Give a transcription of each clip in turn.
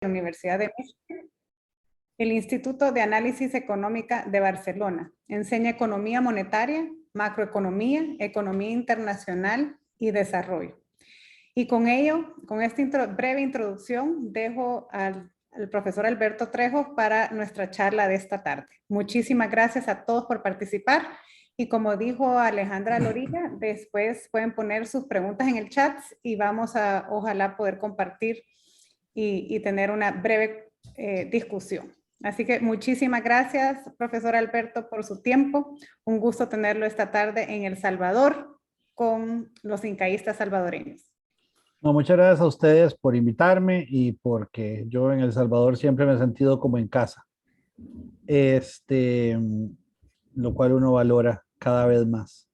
la Universidad de México, el Instituto de Análisis Económica de Barcelona. Enseña economía monetaria, macroeconomía, economía internacional y desarrollo. Y con ello, con esta breve introducción, dejo al profesor Alberto Trejo para nuestra charla de esta tarde. Muchísimas gracias a todos por participar. Y como dijo Alejandra Loriga, después pueden poner sus preguntas en el chat y vamos a, ojalá, poder compartir y tener una breve discusión. Así que muchísimas gracias, profesor Alberto, por su tiempo. Un gusto tenerlo esta tarde en El Salvador con los incaístas salvadoreños. No, muchas gracias a ustedes por invitarme y porque yo en El Salvador siempre me he sentido como en casa. Lo cual uno valora cada vez más.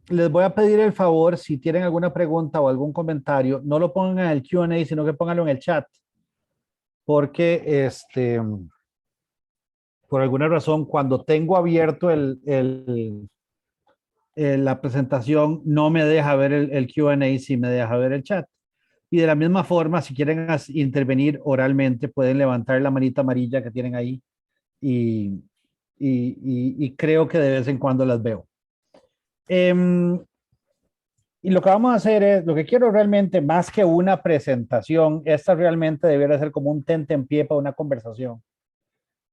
Les voy a pedir el favor, si tienen alguna pregunta o algún comentario, no lo pongan en el Q&A, sino que pónganlo en el chat. Porque por alguna razón, cuando tengo abierto la presentación, no me deja ver el Q&A, sí me deja ver el chat. Y de la misma forma, si quieren intervenir oralmente, pueden levantar la manita amarilla que tienen ahí y creo que de vez en cuando las veo. Y lo que vamos a hacer es, lo que quiero realmente, más que una presentación, esta realmente debería ser como un tentempié para una conversación,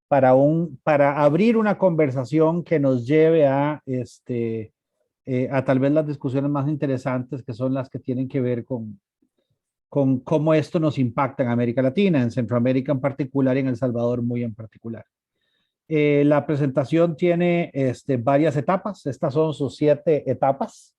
para abrir una conversación que nos lleve a tal vez las discusiones más interesantes, que son las que tienen que ver con cómo esto nos impacta en América Latina, en Centroamérica en particular y en El Salvador muy en particular. La presentación tiene varias etapas. Estas son sus 7 etapas.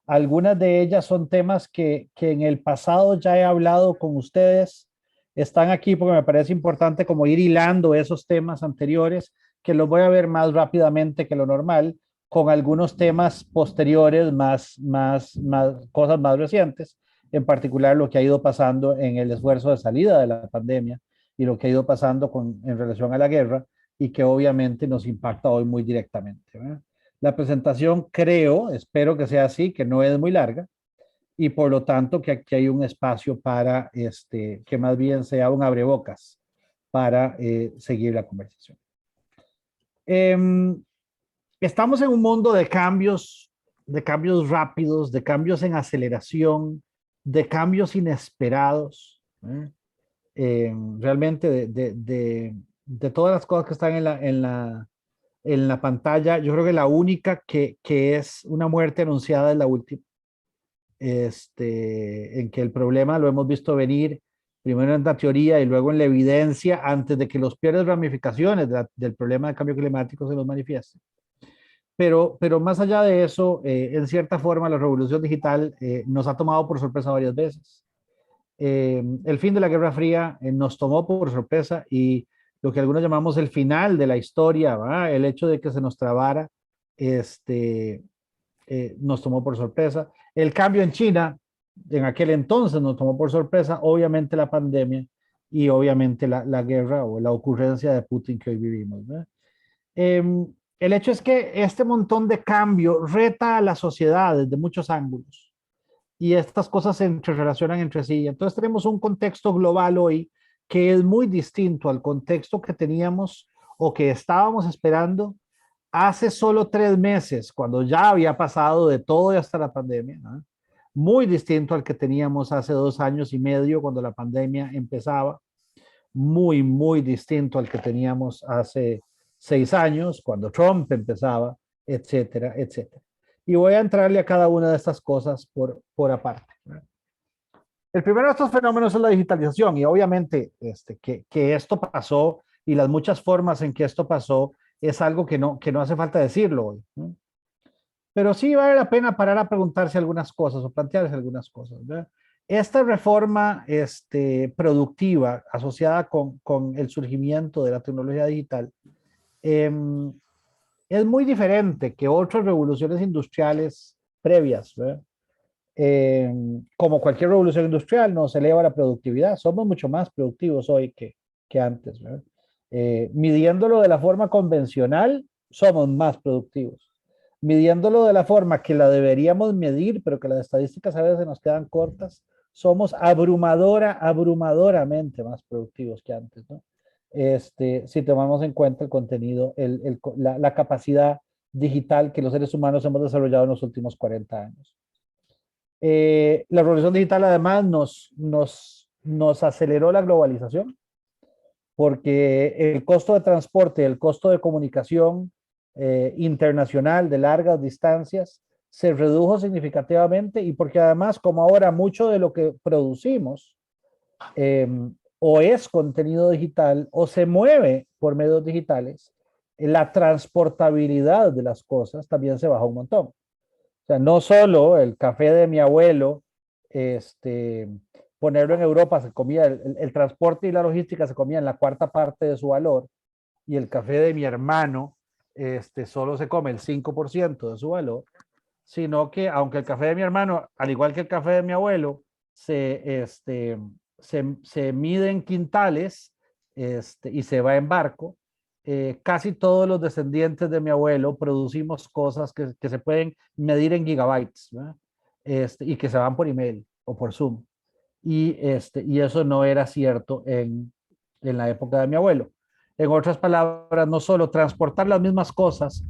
Algunas de ellas son temas que en el pasado ya he hablado con ustedes. Están aquí porque me parece importante como ir hilando esos temas anteriores, que los voy a ver más rápidamente que lo normal, con algunos temas posteriores, cosas más recientes, en particular lo que ha ido pasando en el esfuerzo de salida de la pandemia y lo que ha ido pasando en relación a la guerra, y que obviamente nos impacta hoy muy directamente, ¿verdad? La presentación espero que sea así, que no es muy larga, y por lo tanto que aquí hay un espacio para que más bien sea un abrebocas para seguir la conversación. Estamos en un mundo de cambios rápidos, de cambios en aceleración, de cambios inesperados, ¿eh? Realmente de todas las cosas que están en la pantalla, yo creo que la única que es una muerte anunciada es la última. En que el problema lo hemos visto venir primero en la teoría y luego en la evidencia antes de que los peores ramificaciones del problema del cambio climático se nos manifiesten. Pero más allá de eso, en cierta forma la revolución digital nos ha tomado por sorpresa varias veces. El fin de la Guerra Fría nos tomó por sorpresa, y lo que algunos llamamos el final de la historia, ¿verdad? El hecho de que se nos trabara, nos tomó por sorpresa. El cambio en China, en aquel entonces nos tomó por sorpresa, obviamente la pandemia y obviamente la guerra o la ocurrencia de Putin que hoy vivimos, ¿verdad? El hecho es que este montón de cambio reta a la sociedad desde muchos ángulos, y estas cosas se interrelacionan entre sí. Entonces tenemos un contexto global hoy que es muy distinto al contexto que teníamos o que estábamos esperando hace solo 3 meses, cuando ya había pasado de todo y hasta la pandemia, ¿no? Muy distinto al que teníamos hace 2 años y medio cuando la pandemia empezaba, muy distinto al que teníamos hace 6 años cuando Trump empezaba, etcétera, etcétera. Y voy a entrarle a cada una de estas cosas por aparte, ¿no? El primero de estos fenómenos es la digitalización, y obviamente que esto pasó y las muchas formas en que esto pasó es algo que no hace falta decirlo hoy, ¿no? Pero sí vale la pena parar a preguntarse algunas cosas o plantearse algunas cosas, ¿verdad? Esta reforma productiva asociada con el surgimiento de la tecnología digital es muy diferente que otras revoluciones industriales previas, ¿verdad? Como cualquier revolución industrial, nos eleva la productividad. Somos mucho más productivos hoy que antes, ¿verdad? Midiéndolo de la forma convencional, somos más productivos. Midiéndolo de la forma que la deberíamos medir, pero que las estadísticas a veces nos quedan cortas, somos abrumadoramente más productivos que antes, ¿no? Si tomamos en cuenta el contenido, la capacidad digital que los seres humanos hemos desarrollado en los últimos 40 años. La revolución digital además nos aceleró la globalización, porque el costo de transporte, el costo de comunicación internacional de largas distancias se redujo significativamente, y porque además, como ahora mucho de lo que producimos o es contenido digital o se mueve por medios digitales, la transportabilidad de las cosas también se bajó un montón. O sea, no solo el café de mi abuelo, ponerlo en Europa, se comía el transporte y la logística se comía en la cuarta parte de su valor, y el café de mi hermano solo se come el 5% de su valor, sino que aunque el café de mi hermano, al igual que el café de mi abuelo, se mide en quintales y se va en barco, casi todos los descendientes de mi abuelo producimos cosas que se pueden medir en gigabytes, ¿verdad? Y que se van por email o por Zoom. Y eso no era cierto en la época de mi abuelo. En otras palabras, no solo transportar las mismas cosas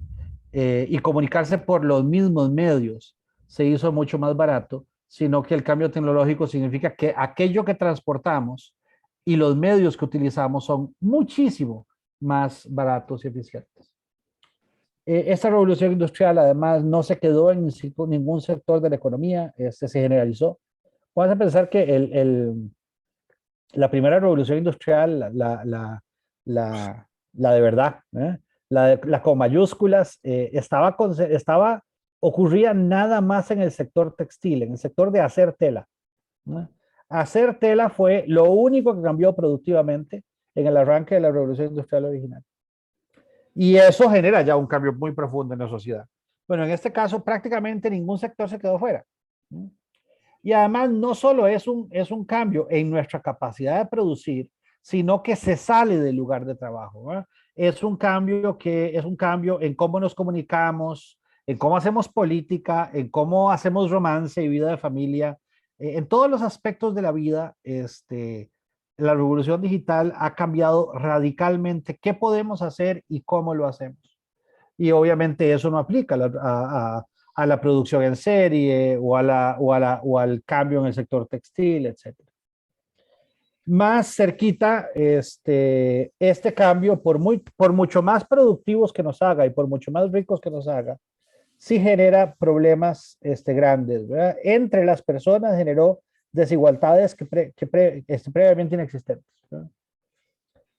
y comunicarse por los mismos medios se hizo mucho más barato, sino que el cambio tecnológico significa que aquello que transportamos y los medios que utilizamos son muchísimo más baratos y eficientes. Esta revolución industrial además no se quedó en ningún sector de la economía, se generalizó. Vamos a pensar que la primera revolución industrial, la de verdad, la con mayúsculas, ocurría nada más en el sector textil, en el sector de hacer tela, ¿no? Hacer tela fue lo único que cambió productivamente en el arranque de la revolución industrial original. Y eso genera ya un cambio muy profundo en la sociedad. Bueno, en este caso prácticamente ningún sector se quedó fuera, ¿no? Y además no solo es un cambio en nuestra capacidad de producir, sino que se sale del lugar de trabajo, ¿verdad? Es un cambio en cómo nos comunicamos, en cómo hacemos política, en cómo hacemos romance y vida de familia, en todos los aspectos de la vida. La revolución digital ha cambiado radicalmente qué podemos hacer y cómo lo hacemos. Y obviamente eso no aplica a la producción en serie o al cambio en el sector textil, etc. Más cerquita, este cambio, por mucho más productivos que nos haga y por mucho más ricos que nos haga, sí genera problemas grandes, ¿verdad? Entre las personas generó desigualdades previamente inexistentes, ¿verdad?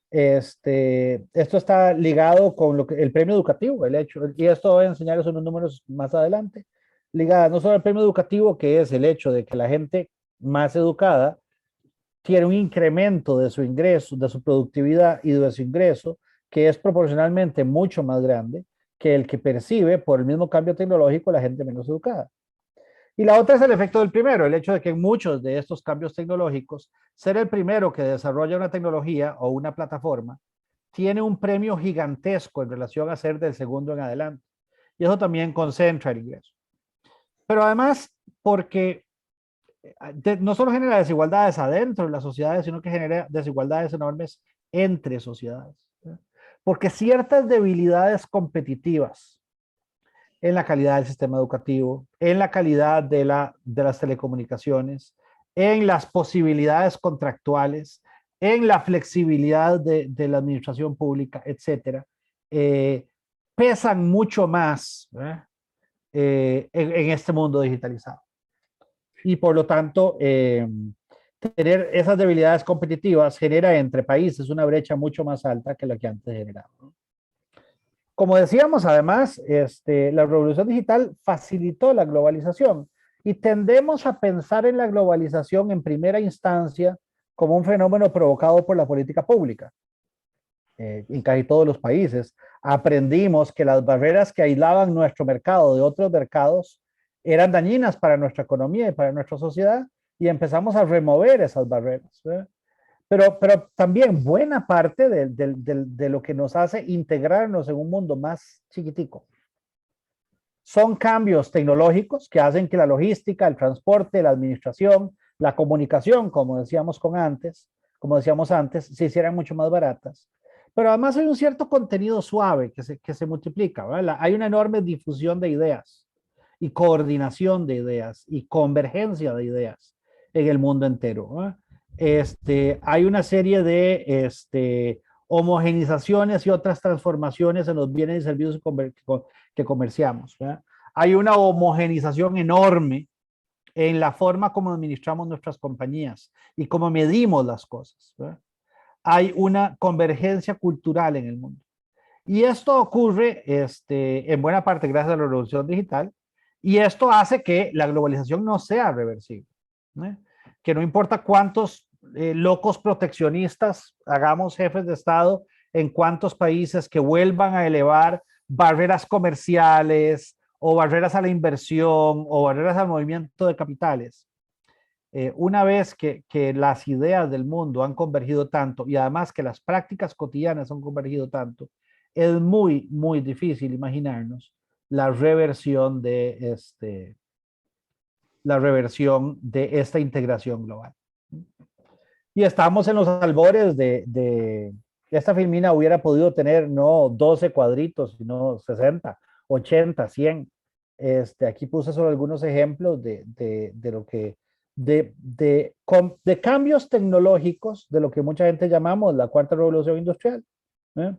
Esto está ligado con el premio educativo, y esto voy a enseñarles unos números más adelante, ligada no solo al premio educativo, que es el hecho de que la gente más educada tiene un incremento de su ingreso, de su productividad y de su ingreso, que es proporcionalmente mucho más grande que el que percibe por el mismo cambio tecnológico la gente menos educada. Y la otra es el efecto del primero, el hecho de que en muchos de estos cambios tecnológicos, ser el primero que desarrolla una tecnología o una plataforma tiene un premio gigantesco en relación a ser del segundo en adelante. Y eso también concentra el ingreso. Pero además, porque no solo genera desigualdades adentro de las sociedades, sino que genera desigualdades enormes entre sociedades. Porque ciertas debilidades competitivas en la calidad del sistema educativo, en la calidad de las telecomunicaciones, en las posibilidades contractuales, en la flexibilidad de la administración pública, etcétera, pesan mucho más en este mundo digitalizado. Y por lo tanto, tener esas debilidades competitivas genera entre países una brecha mucho más alta que la que antes generaba. Como decíamos, además, la revolución digital facilitó la globalización, y tendemos a pensar en la globalización en primera instancia como un fenómeno provocado por la política pública. En casi todos los países aprendimos que las barreras que aislaban nuestro mercado de otros mercados eran dañinas para nuestra economía y para nuestra sociedad, y empezamos a remover esas barreras, ¿verdad? Pero también buena parte de lo que nos hace integrarnos en un mundo más chiquitico son cambios tecnológicos que hacen que la logística, el transporte, la administración, la comunicación, como decíamos antes, se hicieran mucho más baratas. Pero además hay un cierto contenido suave que se multiplica, ¿verdad? Hay una enorme difusión de ideas y coordinación de ideas y convergencia de ideas en el mundo entero, ¿verdad? Hay una serie de homogenizaciones y otras transformaciones en los bienes y servicios que comerciamos, ¿verdad? Hay una homogenización enorme en la forma como administramos nuestras compañías y cómo medimos las cosas, ¿verdad? Hay una convergencia cultural en el mundo. Y esto ocurre en buena parte gracias a la revolución digital, y esto hace que la globalización no sea reversible, ¿eh? Que no importa cuántos locos proteccionistas hagamos jefes de Estado en cuántos países que vuelvan a elevar barreras comerciales o barreras a la inversión o barreras al movimiento de capitales. Una vez que las ideas del mundo han convergido tanto y además que las prácticas cotidianas han convergido tanto, es muy, muy difícil imaginarnos la reversión de esta integración global. Y estamos en los albores de esta filmina hubiera podido tener no 12 cuadritos, sino 60, 80, 100. Aquí puse solo algunos ejemplos de lo que, de cambios tecnológicos, de lo que mucha gente llamamos la cuarta revolución industrial. ¿Eh?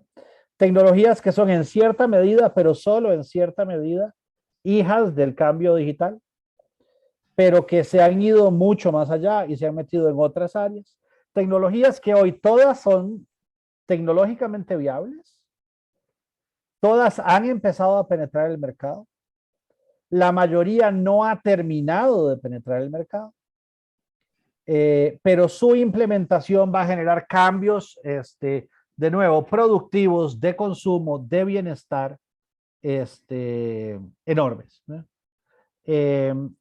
Tecnologías que son en cierta medida, pero solo en cierta medida, hijas del cambio digital, pero que se han ido mucho más allá y se han metido en otras áreas. Tecnologías que hoy todas son tecnológicamente viables, todas han empezado a penetrar el mercado, la mayoría no ha terminado de penetrar el mercado, pero su implementación va a generar cambios, de nuevo, productivos, de consumo, de bienestar, enormes, ¿no?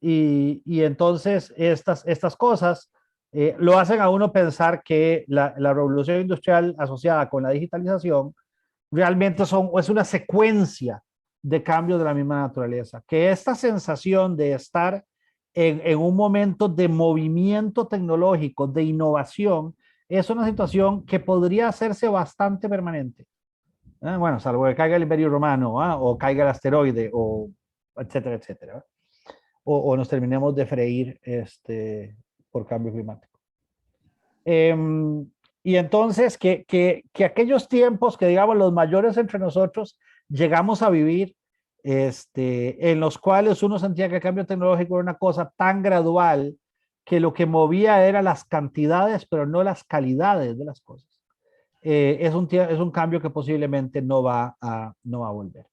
Y entonces estas cosas lo hacen a uno pensar que la revolución industrial asociada con la digitalización realmente es una secuencia de cambios de la misma naturaleza, que esta sensación de estar en un momento de movimiento tecnológico, de innovación, es una situación que podría hacerse bastante permanente. Bueno, salvo que caiga el Imperio Romano, o caiga el asteroide, o etcétera, etcétera. O nos terminemos de freír por cambio climático. Y entonces que aquellos tiempos que digamos los mayores entre nosotros llegamos a vivir, en los cuales uno sentía que el cambio tecnológico era una cosa tan gradual que lo que movía era las cantidades, pero no las calidades de las cosas. Es un cambio que posiblemente no va a volver.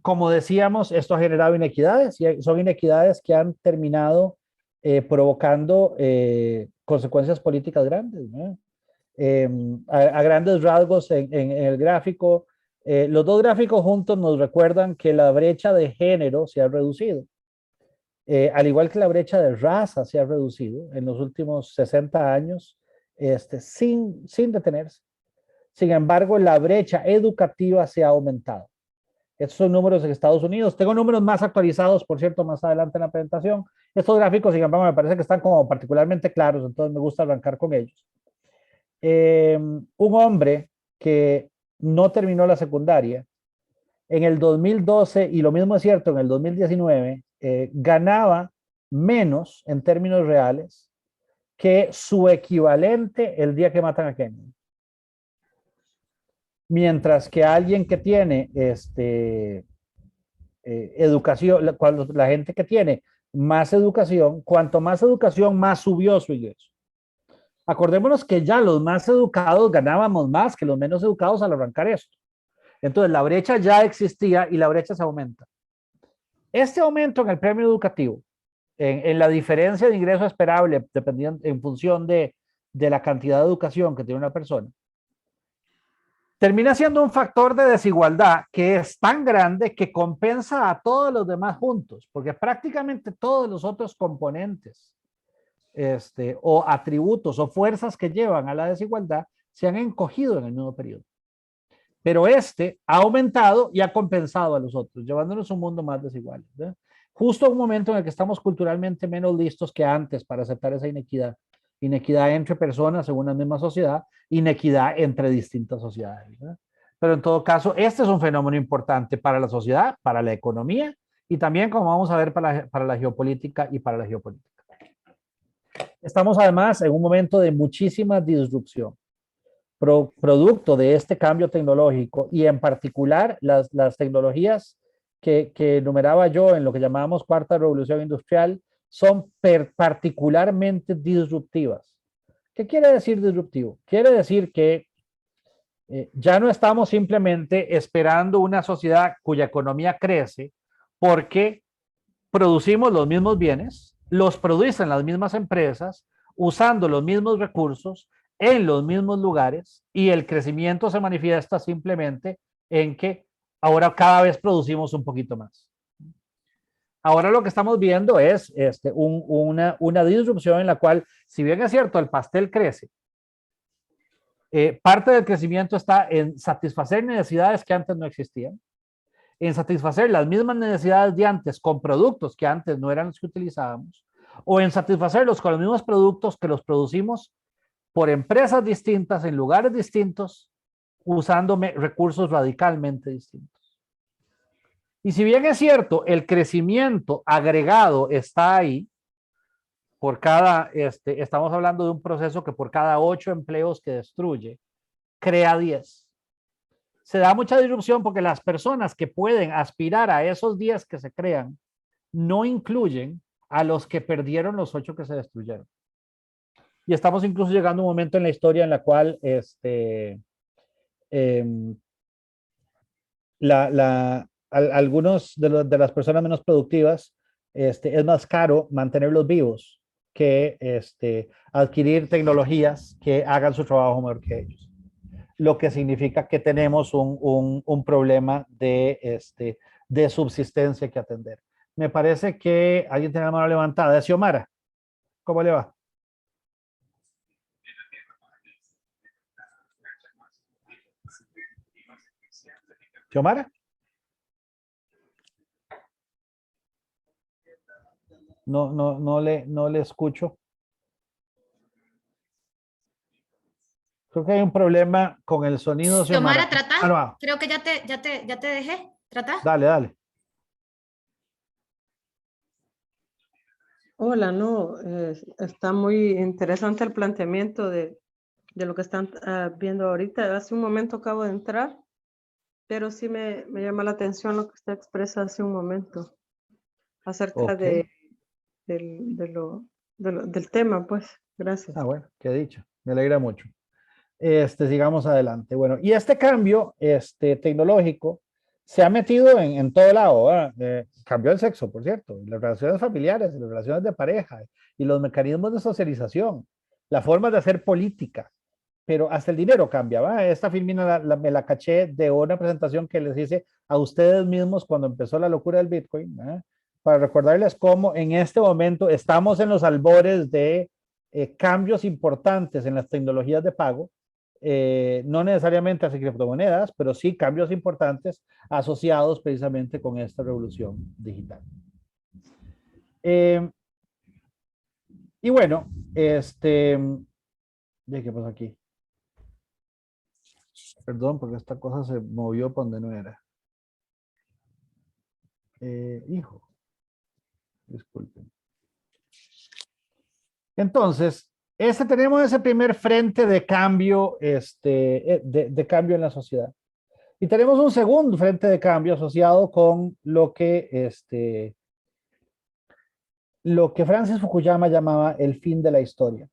Como decíamos, esto ha generado inequidades y son inequidades que han terminado provocando consecuencias políticas grandes, ¿no? A grandes rasgos en el gráfico, los dos gráficos juntos nos recuerdan que la brecha de género se ha reducido, al igual que la brecha de raza se ha reducido en los últimos 60 años, sin detenerse. Sin embargo, la brecha educativa se ha aumentado. Estos son números en Estados Unidos. Tengo números más actualizados, por cierto, más adelante en la presentación. Estos gráficos, sin embargo, me parece que están como particularmente claros, entonces me gusta arrancar con ellos. Un hombre que no terminó la secundaria, en el 2012, y lo mismo es cierto, en el 2019, ganaba menos en términos reales que su equivalente el día que matan a Kennedy. Mientras que alguien que tiene educación, cuando la gente que tiene más educación, cuanto más educación, más subió su ingreso. Acordémonos que ya los más educados ganábamos más que los menos educados al arrancar esto. Entonces la brecha ya existía y la brecha se aumenta. Este aumento en el premio educativo, en la diferencia de ingreso esperable, dependiendo en función de la cantidad de educación que tiene una persona, termina siendo un factor de desigualdad que es tan grande que compensa a todos los demás juntos, porque prácticamente todos los otros componentes o atributos o fuerzas que llevan a la desigualdad se han encogido en el mismo periodo. Pero ha aumentado y ha compensado a los otros, llevándonos a un mundo más desigual, ¿verdad? justo en un momento en el que estamos culturalmente menos listos que antes para aceptar esa inequidad. Inequidad entre personas en una misma sociedad, inequidad entre distintas sociedades, ¿verdad? Pero en todo caso, este es un fenómeno importante para la sociedad, para la economía y también, como vamos a ver, para la geopolítica y para la geopolítica. Estamos además en un momento de muchísima disrupción, producto de este cambio tecnológico y en particular las tecnologías que enumeraba yo en lo que llamábamos cuarta revolución industrial son particularmente disruptivas. ¿Qué quiere decir disruptivo? Quiere decir que ya no estamos simplemente esperando una sociedad cuya economía crece porque producimos los mismos bienes, los producen las mismas empresas, usando los mismos recursos, en los mismos lugares, y el crecimiento se manifiesta simplemente en que ahora cada vez producimos un poquito más. Ahora lo que estamos viendo es una disrupción en la cual, si bien es cierto, el pastel crece, parte del crecimiento está en satisfacer necesidades que antes no existían, en satisfacer las mismas necesidades de antes con productos que antes no eran los que utilizábamos, o en satisfacerlos con los mismos productos que los producimos por empresas distintas, en lugares distintos, usando recursos radicalmente distintos. Y si bien es cierto, el crecimiento agregado está ahí, por cada, estamos hablando de un proceso que por cada 8 empleos que destruye, crea 10. Se da mucha disrupción porque las personas que pueden aspirar a esos 10 que se crean no incluyen a los que perdieron los 8 que se destruyeron. Y estamos incluso llegando a un momento en la historia en la cual algunos de las personas menos productivas es más caro mantenerlos vivos que adquirir tecnologías que hagan su trabajo mejor que ellos. Lo que significa que tenemos un problema de subsistencia que atender. Me parece que alguien tiene la mano levantada. ¿Es Xiomara? ¿Cómo le va? ¿Xiomara? No le escucho. Creo que hay un problema con el sonido, Xiomara. Xiomara, trata. Ah, no. Creo que ya te dejé. Trata. Dale, dale. Hola, no, está muy interesante el planteamiento de lo que están viendo ahorita. Hace un momento acabo de entrar, pero sí me llama la atención lo que usted expresa hace un momento acerca del tema, pues. Gracias. Ah, bueno, qué dicho. Me alegra mucho. Sigamos adelante. Bueno, y este cambio tecnológico se ha metido en todo lado. Cambió el sexo, por cierto, las relaciones familiares, las relaciones de pareja y los mecanismos de socialización, la forma de hacer política, pero hasta el dinero cambia. ¿Va? Esta filmina me la caché de una presentación que les hice a ustedes mismos cuando empezó la locura del Bitcoin, para recordarles cómo en este momento estamos en los albores de cambios importantes en las tecnologías de pago. No necesariamente hacia criptomonedas, pero sí cambios importantes asociados precisamente con esta revolución digital. Y bueno, ¿qué pasa aquí? Perdón, porque esta cosa se movió por donde no era. Hijo, disculpen. Entonces, tenemos ese primer frente de cambio, de cambio en la sociedad. Y tenemos un segundo frente de cambio asociado con lo que Francis Fukuyama llamaba el fin de la historia.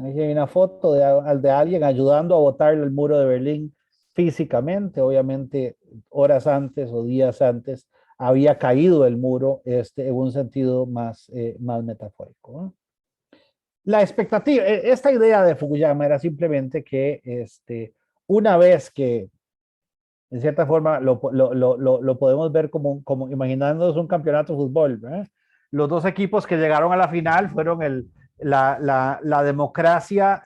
Aquí hay una foto de alguien ayudando a botar el muro de Berlín físicamente. Obviamente, horas antes o días antes había caído el muro en un sentido más metafórico. La expectativa, esta idea de Fukuyama era simplemente que una vez que, en cierta forma, lo podemos ver como imaginándonos un campeonato de fútbol, ¿verdad? Los dos equipos que llegaron a la final fueron la democracia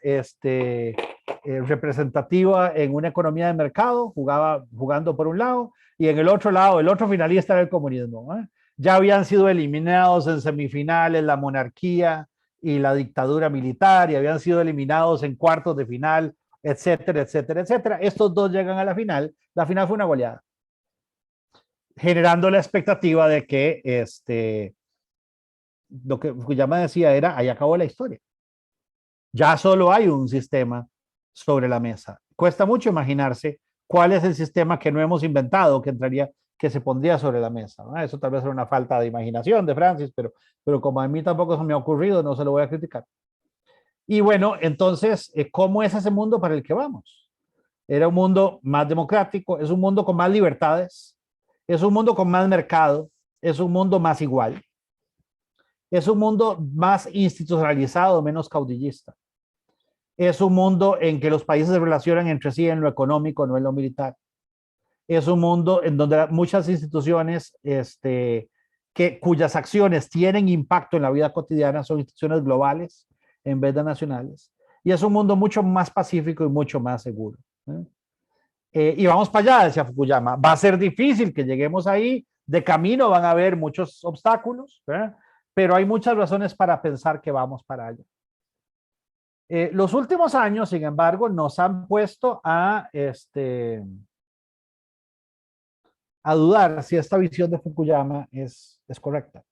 representativa en una economía de mercado, jugando por un lado, y en el otro lado, el otro finalista era el comunismo, ¿verdad? ya habían sido eliminados en semifinales la monarquía y la dictadura militar, y habían sido eliminados en cuartos de final, etcétera, etcétera, etcétera. Estos dos llegan a la final fue una goleada, generando la expectativa de que lo que Fukuyama decía era, ahí acabó la historia. Ya solo hay un sistema sobre la mesa. Cuesta mucho imaginarse cuál es el sistema que no hemos inventado, que se pondría sobre la mesa, ¿no? Eso tal vez era una falta de imaginación de Francis, pero como a mí tampoco se me ha ocurrido, no se lo voy a criticar. Y bueno, entonces, ¿cómo es ese mundo para el que vamos? Era un mundo más democrático, es un mundo con más libertades, es un mundo con más mercado, es un mundo más igual, es un mundo más institucionalizado, menos caudillista. Es un mundo en que los países se relacionan entre sí en lo económico, no en lo militar. Es un mundo en donde muchas instituciones cuyas acciones tienen impacto en la vida cotidiana son instituciones globales en vez de nacionales. Y es un mundo mucho más pacífico y mucho más seguro. Y vamos para allá, decía Fukuyama. Va a ser difícil que lleguemos ahí. De camino van a haber muchos obstáculos, ¿verdad? Pero hay muchas razones para pensar que vamos para allá. Los últimos años, sin embargo, nos han puesto a dudar si esta visión de Fukuyama es correcta.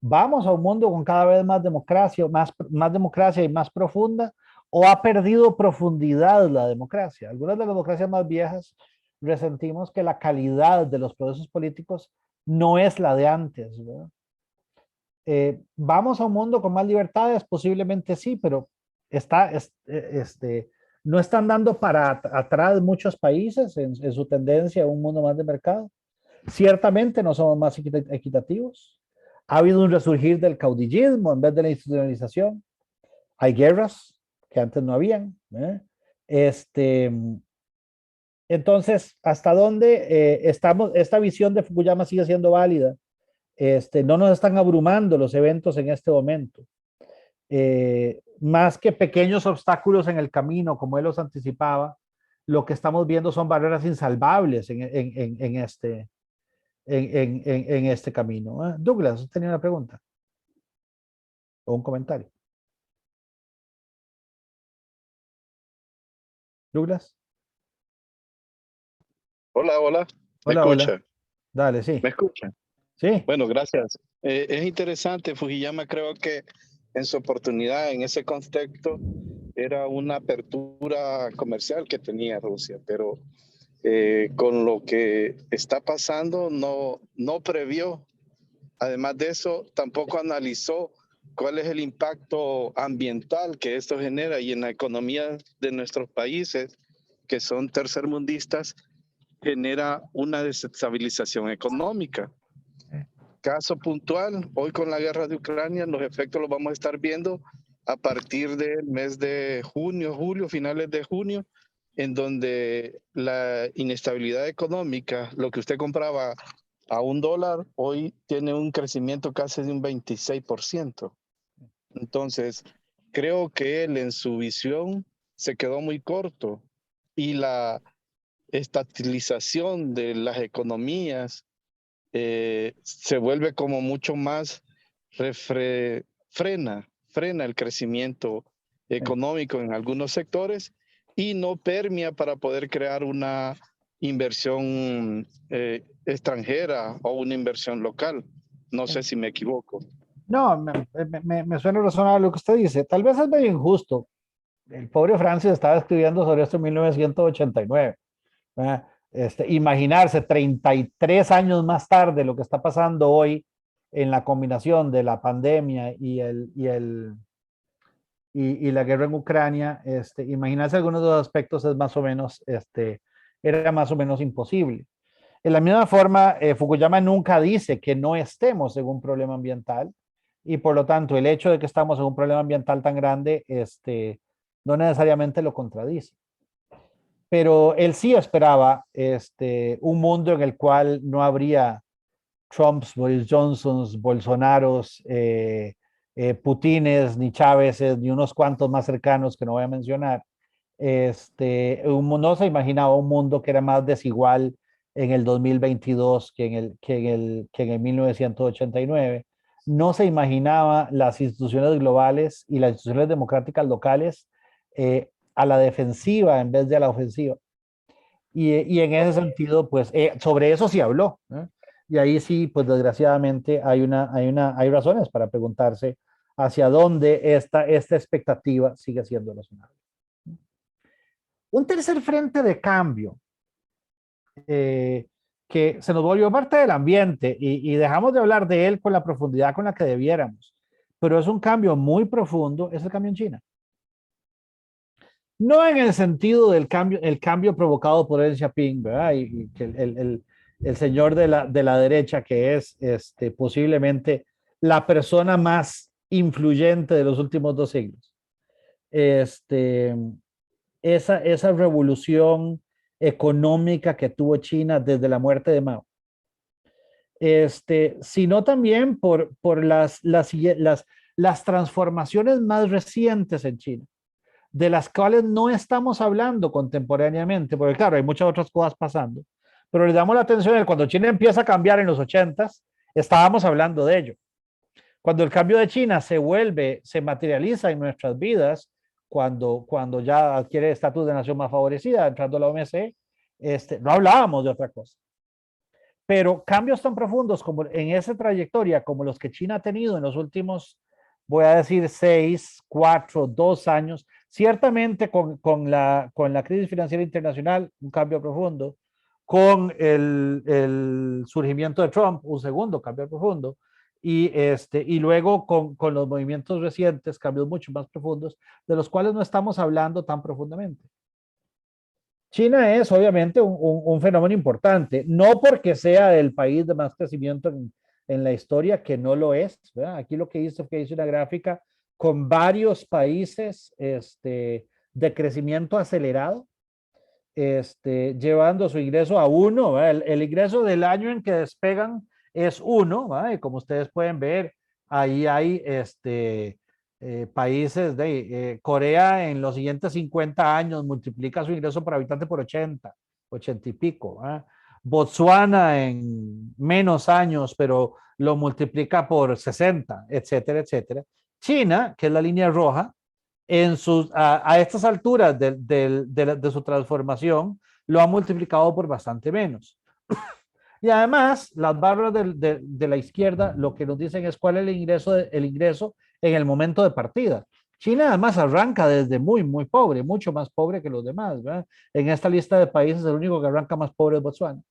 ¿Vamos a un mundo con cada vez más democracia, más democracia y más profunda? ¿O ha perdido profundidad la democracia? Algunas de las democracias más viejas resentimos que la calidad de los procesos políticos no es la de antes, ¿verdad? ¿Vamos a un mundo con más libertades? Posiblemente sí, pero no están dando para atrás muchos países en su tendencia a un mundo más de mercado. Ciertamente no somos más equitativos. Ha habido un resurgir del caudillismo en vez de la institucionalización. Hay guerras que antes no habían. Entonces, ¿hasta dónde estamos? Esta visión de Fukuyama sigue siendo válida. No nos están abrumando los eventos en este momento. Más que pequeños obstáculos en el camino, como él los anticipaba, lo que estamos viendo son barreras insalvables en este camino. Douglas, tenía una pregunta o un comentario. Douglas. Hola, hola. ¿Me Hola, escucha? hola. Dale, sí. ¿Me escucha? Sí. Bueno, gracias. Es interesante. Fujiyama creo que en su oportunidad, en ese contexto, era una apertura comercial que tenía Rusia, pero con lo que está pasando no previó. Además de eso, tampoco analizó cuál es el impacto ambiental que esto genera y en la economía de nuestros países, que son tercermundistas, genera una desestabilización económica. Caso puntual, hoy con la guerra de Ucrania, los efectos los vamos a estar viendo a partir del mes de junio, julio, finales de junio, en donde la inestabilidad económica, lo que usted compraba a $1, hoy tiene un crecimiento casi de un 26%. Entonces, creo que él en su visión se quedó muy corto y la estabilización de las economías se vuelve como mucho más frena el crecimiento económico en algunos sectores y no permea para poder crear una inversión extranjera o una inversión local. No sé si me equivoco. No, me suena razonable lo que usted dice. Tal vez es medio injusto. El pobre Francis estaba escribiendo sobre esto en 1989. Imaginarse 33 años más tarde lo que está pasando hoy en la combinación de la pandemia y la guerra en Ucrania, imaginarse algunos de los aspectos es más o menos, era más o menos imposible. De la misma forma, Fukuyama nunca dice que no estemos en un problema ambiental y por lo tanto el hecho de que estamos en un problema ambiental tan grande, no necesariamente lo contradice. Pero él sí esperaba un mundo en el cual no habría Trumps, Boris Johnsons, Bolsonaros, Putines, ni Chávezes, ni unos cuantos más cercanos que no voy a mencionar. No se imaginaba un mundo que era más desigual en el 2022 que en el 1989. No se imaginaba las instituciones globales y las instituciones democráticas locales a la defensiva en vez de a la ofensiva. Y en ese sentido, pues sobre eso sí habló, ¿eh? Y ahí sí, pues desgraciadamente hay razones para preguntarse hacia dónde esta expectativa sigue siendo razonable. Un tercer frente de cambio que se nos volvió parte del ambiente y dejamos de hablar de él con la profundidad con la que debiéramos, pero es un cambio muy profundo, es el cambio en China. No en el sentido del cambio, el cambio provocado por Deng Xiaoping, ¿verdad? Y que el señor de la derecha, que es posiblemente la persona más influyente de los últimos 2 siglos. Esa revolución económica que tuvo China desde la muerte de Mao. Sino también por las transformaciones más recientes en China, de las cuales no estamos hablando contemporáneamente, porque claro, hay muchas otras cosas pasando, pero le damos la atención a cuando China empieza a cambiar en los 80s, estábamos hablando de ello. Cuando el cambio de China se materializa en nuestras vidas, cuando ya adquiere estatus de nación más favorecida, entrando a la OMC, no hablábamos de otra cosa. Pero cambios tan profundos como en esa trayectoria, como los que China ha tenido en los últimos, voy a decir, 6, 4, 2 años, ciertamente con la crisis financiera internacional, un cambio profundo, con el surgimiento de Trump, un segundo cambio profundo, y luego con los movimientos recientes, cambios mucho más profundos, de los cuales no estamos hablando tan profundamente. China es obviamente un fenómeno importante, no porque sea el país de más crecimiento en la historia, que no lo es, ¿verdad? Aquí lo que hice fue que hice una gráfica con varios países de crecimiento acelerado, llevando su ingreso a 1, el ingreso del año en que despegan es 1, ¿verdad? Y como ustedes pueden ver, ahí hay países de Corea en los siguientes 50 años multiplica su ingreso por habitante por 80 y pico. Botswana en menos años, pero lo multiplica por 60, etcétera, etcétera. China, que es la línea roja, a estas alturas de su transformación, lo ha multiplicado por bastante menos. Y además, las barras de la izquierda lo que nos dicen es cuál es el ingreso en el momento de partida. China además arranca desde muy, muy pobre, mucho más pobre que los demás, ¿verdad? En esta lista de países, el único que arranca más pobre es Botswana.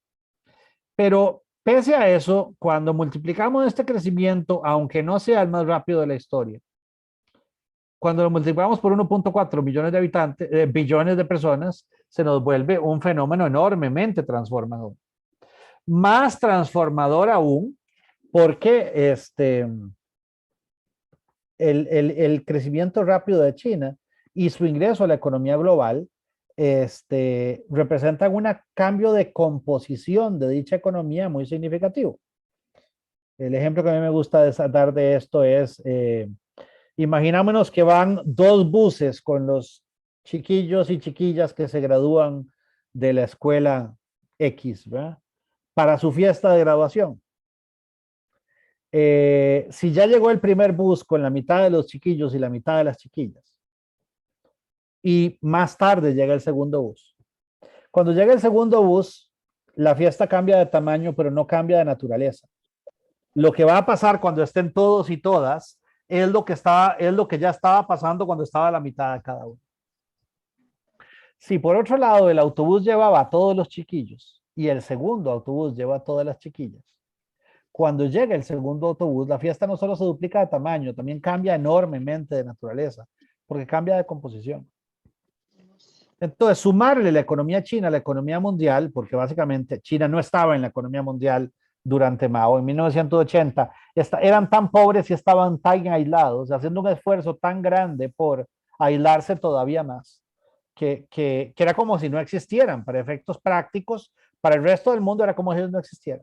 Pero pese a eso, cuando multiplicamos este crecimiento, aunque no sea el más rápido de la historia, cuando lo multiplicamos por 1.4 millones de habitantes, billones de personas, se nos vuelve un fenómeno enormemente transformador. Más transformador aún, porque el crecimiento rápido de China y su ingreso a la economía global representan un cambio de composición de dicha economía muy significativo. El ejemplo que a mí me gusta dar de esto es, imaginámonos que van 2 buses con los chiquillos y chiquillas que se gradúan de la escuela X, ¿verdad? Para su fiesta de graduación. Si ya llegó el primer bus con la mitad de los chiquillos y la mitad de las chiquillas, y más tarde llega el segundo bus. Cuando llega el segundo bus, la fiesta cambia de tamaño, pero no cambia de naturaleza. Lo que va a pasar cuando estén todos y todas es lo que ya estaba pasando cuando estaba la mitad de cada uno. Si por otro lado el autobús llevaba a todos los chiquillos y el segundo autobús lleva a todas las chiquillas, cuando llega el segundo autobús, la fiesta no solo se duplica de tamaño, también cambia enormemente de naturaleza, porque cambia de composición. Entonces, sumarle la economía china a la economía mundial, porque básicamente China no estaba en la economía mundial durante Mao. En 1980 eran tan pobres y estaban tan aislados, haciendo un esfuerzo tan grande por aislarse todavía más, que era como si no existieran. Para efectos prácticos, para el resto del mundo era como si ellos no existieran.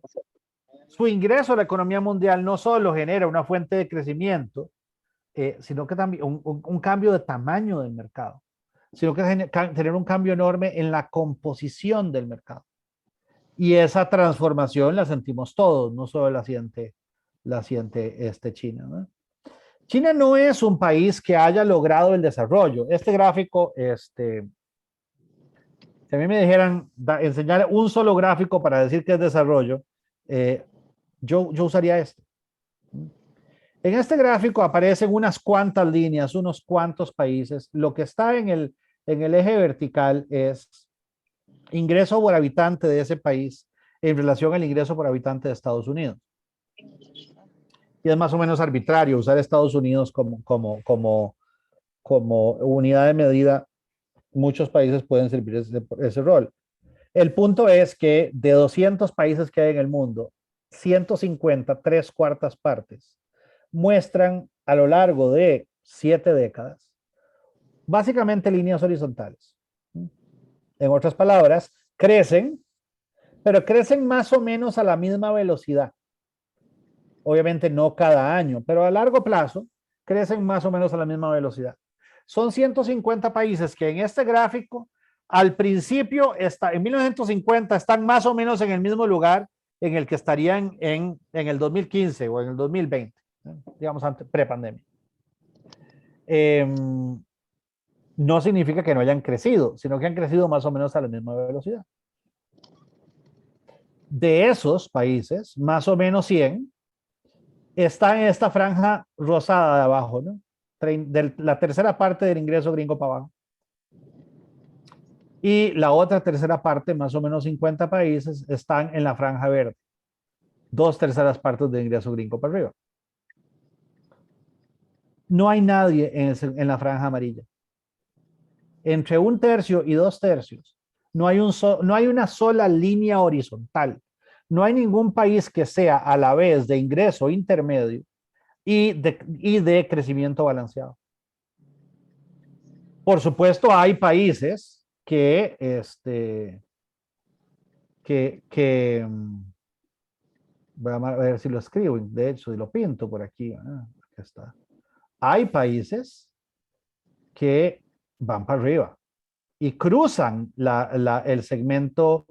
Su ingreso a la economía mundial no solo genera una fuente de crecimiento, sino que también un cambio de tamaño del mercado, sino que genera un cambio enorme en la composición del mercado. Y esa transformación la sentimos todos, no solo la siente China, ¿no? China no es un país que haya logrado el desarrollo. Este gráfico, si a mí me dijeran enseñar un solo gráfico para decir que es desarrollo, yo usaría este. En este gráfico aparecen unas cuantas líneas, unos cuantos países. Lo que está en el eje vertical es ingreso por habitante de ese país en relación al ingreso por habitante de Estados Unidos. Y es más o menos arbitrario usar Estados Unidos como unidad de medida. Muchos países pueden servir ese rol. El punto es que de 200 países que hay en el mundo, 150, 3/4 partes, muestran a lo largo de 7 décadas, básicamente líneas horizontales. En otras palabras, crecen, pero crecen más o menos a la misma velocidad. Obviamente no cada año, pero a largo plazo crecen más o menos a la misma velocidad. Son 150 países que en este gráfico, al principio, en 1950, están más o menos en el mismo lugar en el que estarían en el 2015 o en el 2020, digamos, pre-pandemia. No significa que no hayan crecido, sino que han crecido más o menos a la misma velocidad. De esos países, más o menos 100, están en esta franja rosada de abajo, ¿no? De la tercera parte del ingreso gringo para abajo. Y la otra tercera parte, más o menos 50 países, están en la franja verde. 2/3 partes del ingreso gringo para arriba. No hay nadie en la franja amarilla. Entre 1/3 y 2/3, no hay una sola línea horizontal. No hay ningún país que sea a la vez de ingreso intermedio y de crecimiento balanceado. Por supuesto, hay países que voy a ver si lo escribo, de hecho, y lo pinto por aquí. Aquí está. Hay países que van para arriba y cruzan el segmento,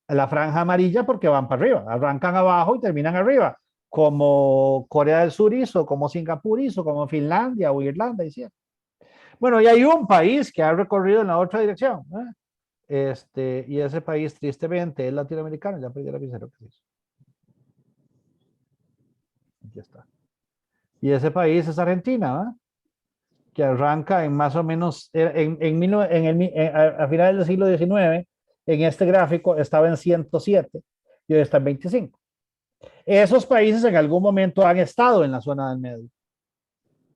la franja amarilla, porque van para arriba, arrancan abajo y terminan arriba, como Corea del Sur hizo, como Singapur hizo, como Finlandia o Irlanda hicieron. Bueno, y hay un país que ha recorrido en la otra dirección, y ese país tristemente es latinoamericano. Ya perdí la lapicero que hizo. Aquí está. Y ese país es Argentina, que arranca en más o menos a finales del siglo XIX. En este gráfico estaba en 107 y hoy está en 25. Esos países en algún momento han estado en la zona del medio,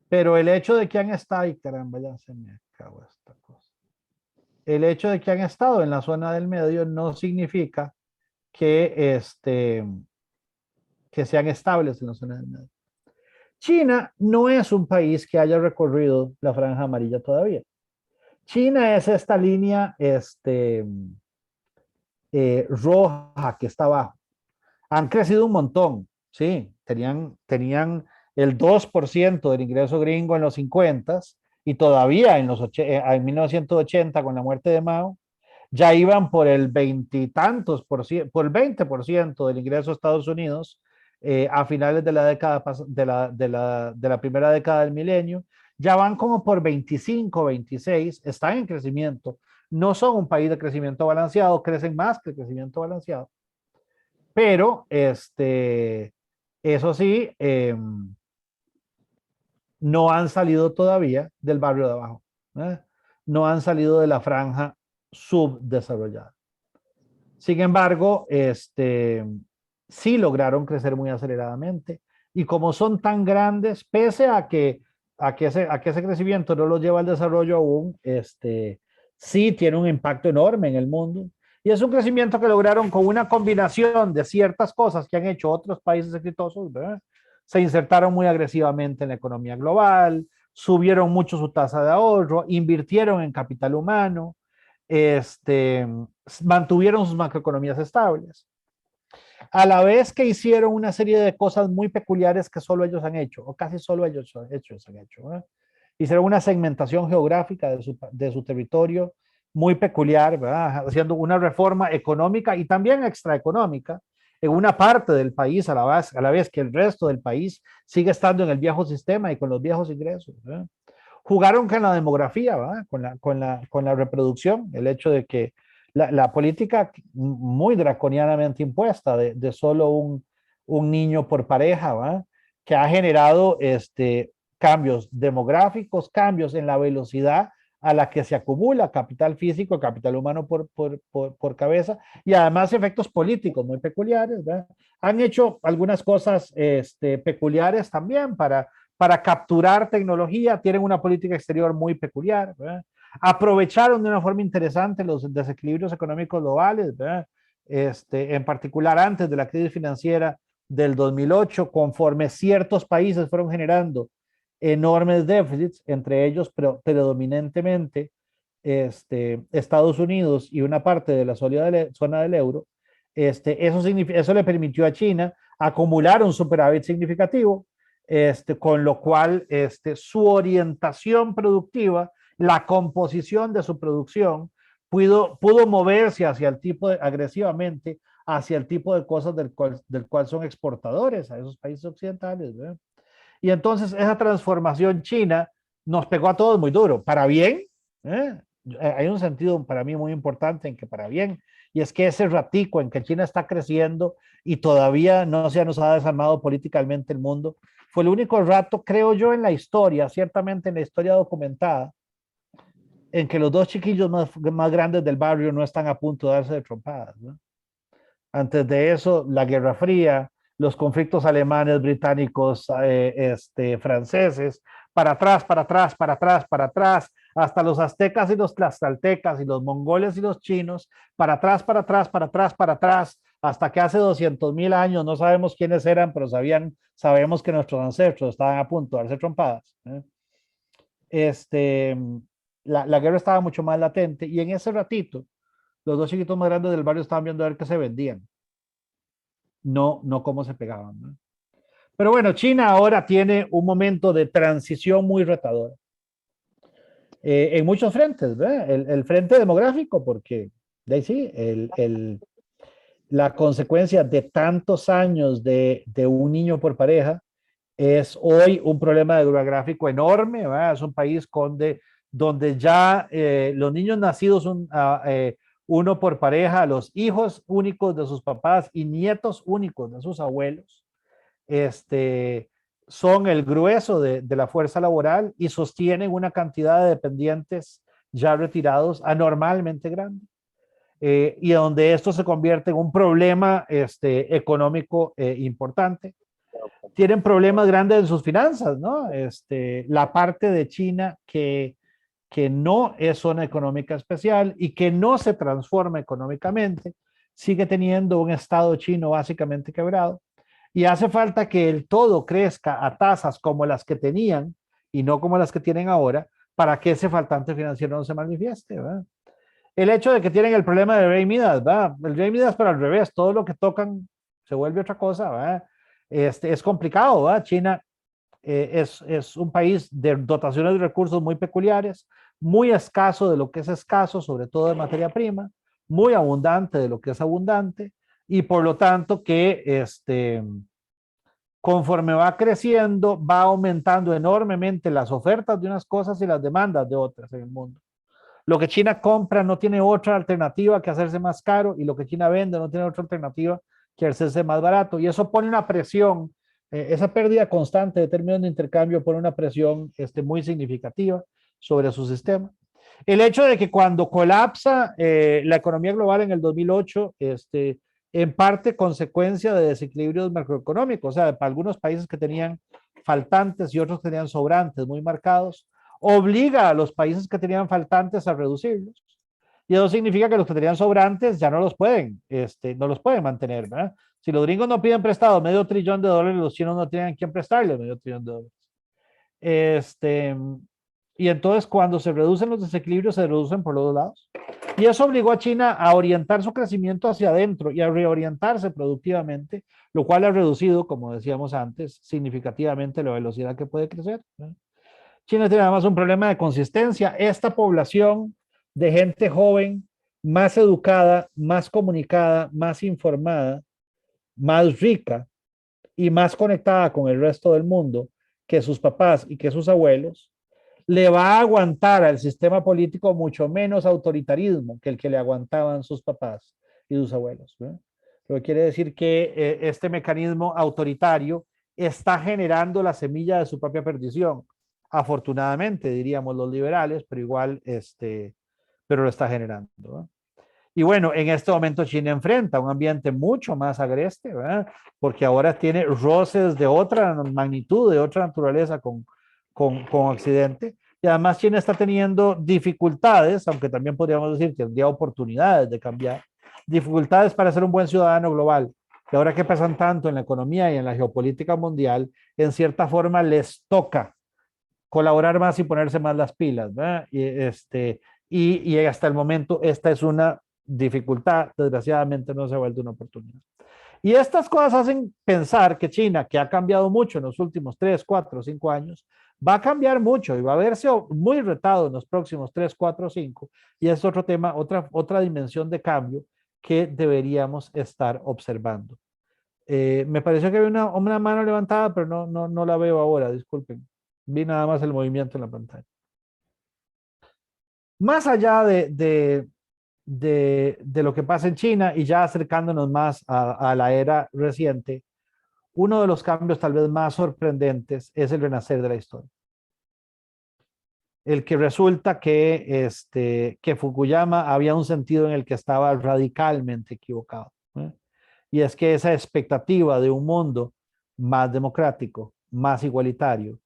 pero el hecho de que han estado, ay caramba, ya se me acabó esta cosa. El hecho de que han estado en la zona del medio no significa que sean estables en la zona del medio. China no es un país que haya recorrido la franja amarilla todavía. China es esta línea roja que está abajo. Han crecido un montón, sí, tenían el 2% del ingreso gringo en los 50 y todavía en 1980 con la muerte de Mao ya iban por el 20 y tantos por el 20% del ingreso de Estados Unidos a finales de la década de la primera década del milenio. Ya van como por 25, 26, están en crecimiento. No son un país de crecimiento balanceado, crecen más que el crecimiento balanceado. Pero, eso sí, no han salido todavía del barrio de abajo. No han salido de la franja subdesarrollada. Sin embargo, sí lograron crecer muy aceleradamente. Y como son tan grandes, pese a que ese crecimiento no los lleva al desarrollo aún, sí tiene un impacto enorme en el mundo. Y es un crecimiento que lograron con una combinación de ciertas cosas que han hecho otros países exitosos, ¿verdad? Se insertaron muy agresivamente en la economía global, subieron mucho su tasa de ahorro, invirtieron en capital humano, mantuvieron sus macroeconomías estables. A la vez que hicieron una serie de cosas muy peculiares que solo ellos han hecho, o casi solo ellos han hecho. Hicieron una segmentación geográfica de su territorio muy peculiar, ¿verdad? Haciendo una reforma económica y también extraeconómica en una parte del país a la vez que el resto del país sigue estando en el viejo sistema y con los viejos ingresos, ¿verdad? Jugaron con la demografía, ¿verdad? Con la reproducción, el hecho de que la política muy draconianamente impuesta de solo un niño por pareja, ¿verdad? Que ha generado cambios demográficos, cambios en la velocidad a la que se acumula capital físico, capital humano por cabeza, y además efectos políticos muy peculiares, ¿verdad? Han hecho algunas cosas peculiares también para capturar tecnología, tienen una política exterior muy peculiar, ¿verdad? Aprovecharon de una forma interesante los desequilibrios económicos globales, ¿verdad? En particular antes de la crisis financiera del 2008, conforme ciertos países fueron generando enormes déficits, entre ellos pero predominantemente Estados Unidos y una parte de la zona del euro, eso le permitió a China acumular un superávit significativo, con lo cual su orientación productiva, la composición de su producción, pudo moverse hacia el tipo agresivamente hacia el tipo de cosas del cual son exportadores a esos países occidentales, ¿verdad? Y entonces esa transformación china nos pegó a todos muy duro, para bien, ¿eh? Hay un sentido para mí muy importante en que para bien, y es que ese ratico en que China está creciendo y todavía no se nos ha desarmado políticamente el mundo, fue el único rato, creo yo, en la historia, ciertamente en la historia documentada, en que los dos chiquillos más grandes del barrio no están a punto de darse de trompadas, ¿no? Antes de eso, la Guerra Fría, los conflictos alemanes, británicos, franceses, para atrás, para atrás, para atrás, para atrás, hasta los aztecas y los tlaxcaltecas y los mongoles y los chinos, para atrás, para atrás, para atrás, para atrás, hasta que hace 200,000 años, no sabemos quiénes eran, pero sabemos que nuestros ancestros estaban a punto de darse trompadas, ¿eh? La guerra estaba mucho más latente y en ese ratito, los dos chiquitos más grandes del barrio estaban viendo a ver qué se vendían, no cómo se pegaban, ¿no? Pero bueno, China ahora tiene un momento de transición muy retador en muchos frentes, ¿verdad? El frente demográfico, porque de ahí sí, la consecuencia de tantos años de un niño por pareja es hoy un problema demográfico enorme, ¿verdad? Es un país donde ya los niños nacidos son uno por pareja, los hijos únicos de sus papás y nietos únicos de sus abuelos, son el grueso de la fuerza laboral y sostienen una cantidad de dependientes ya retirados anormalmente grande. Y donde esto se convierte en un problema económico importante. Tienen problemas grandes en sus finanzas, ¿no? La parte de China que no es zona económica especial y que no se transforma económicamente, sigue teniendo un estado chino básicamente quebrado y hace falta que el todo crezca a tasas como las que tenían y no como las que tienen ahora para que ese faltante financiero no se manifieste, ¿verdad? El hecho de que tienen el problema de Rey Midas, ¿verdad? El Rey Midas, pero al revés, todo lo que tocan se vuelve otra cosa, ¿verdad? Es complicado, ¿verdad? China es un país de dotaciones de recursos muy peculiares, muy escaso de lo que es escaso, sobre todo de materia prima, muy abundante de lo que es abundante, y por lo tanto que conforme va creciendo, va aumentando enormemente las ofertas de unas cosas y las demandas de otras en el mundo. Lo que China compra no tiene otra alternativa que hacerse más caro y lo que China vende no tiene otra alternativa que hacerse más barato. Y eso pone una presión, esa pérdida constante de términos de intercambio pone una presión muy significativa sobre su sistema. El hecho de que cuando colapsa la economía global en el 2008, en parte consecuencia de desequilibrios macroeconómicos, o sea, para algunos países que tenían faltantes y otros que tenían sobrantes muy marcados, obliga a los países que tenían faltantes a reducirlos. Y eso significa que los que tenían sobrantes ya no los pueden mantener, ¿verdad? Si los gringos no piden prestado $500 billion, los chinos no tienen a quién prestarle $500 billion. Y entonces cuando se reducen los desequilibrios, se reducen por los dos lados. Y eso obligó a China a orientar su crecimiento hacia adentro y a reorientarse productivamente, lo cual ha reducido, como decíamos antes, significativamente la velocidad que puede crecer, ¿verdad? China tiene además un problema de consistencia. Esta población de gente joven, más educada, más comunicada, más informada, más rica y más conectada con el resto del mundo que sus papás y que sus abuelos, le va a aguantar al sistema político mucho menos autoritarismo que el que le aguantaban sus papás y sus abuelos, ¿no? Lo que quiere decir que este mecanismo autoritario está generando la semilla de su propia perdición. Afortunadamente, diríamos los liberales, pero igual, pero lo está generando, ¿no? Y bueno, en este momento China enfrenta un ambiente mucho más agreste, ¿verdad? Porque ahora tiene roces de otra magnitud, de otra naturaleza con Occidente. Y además China está teniendo dificultades, aunque también podríamos decir que tendría oportunidades de cambiar, dificultades para ser un buen ciudadano global. Y ahora que pesan tanto en la economía y en la geopolítica mundial, en cierta forma les toca colaborar más y ponerse más las pilas, ¿verdad? Y hasta el momento esta es una dificultad, desgraciadamente no se ha vuelto una oportunidad. Y estas cosas hacen pensar que China, que ha cambiado mucho en los últimos 3, 4, 5 años, va a cambiar mucho y va a verse muy retado en los próximos 3, 4, 5. Y es otro tema, otra dimensión de cambio que deberíamos estar observando. Me pareció que había una mano levantada, pero no la veo ahora, disculpen. Vi nada más el movimiento en la pantalla. Más allá de lo que pasa en China y ya acercándonos más a la era reciente, uno de los cambios tal vez más sorprendentes es el renacer de la historia. El que resulta que Fukuyama había un sentido en el que estaba radicalmente equivocado, ¿eh? Y es que esa expectativa de un mundo más democrático, más igualitario,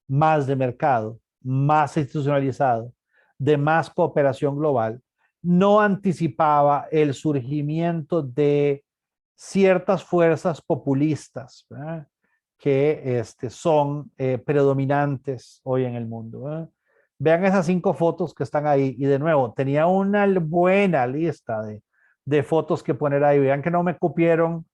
más de mercado, más institucionalizado, de más cooperación global, no anticipaba el surgimiento de ciertas fuerzas populistas, ¿verdad? Que son predominantes hoy en el mundo, ¿verdad? Vean esas 5 fotos que están ahí. Y de nuevo, tenía una buena lista de fotos que poner ahí. Vean que no me cupieron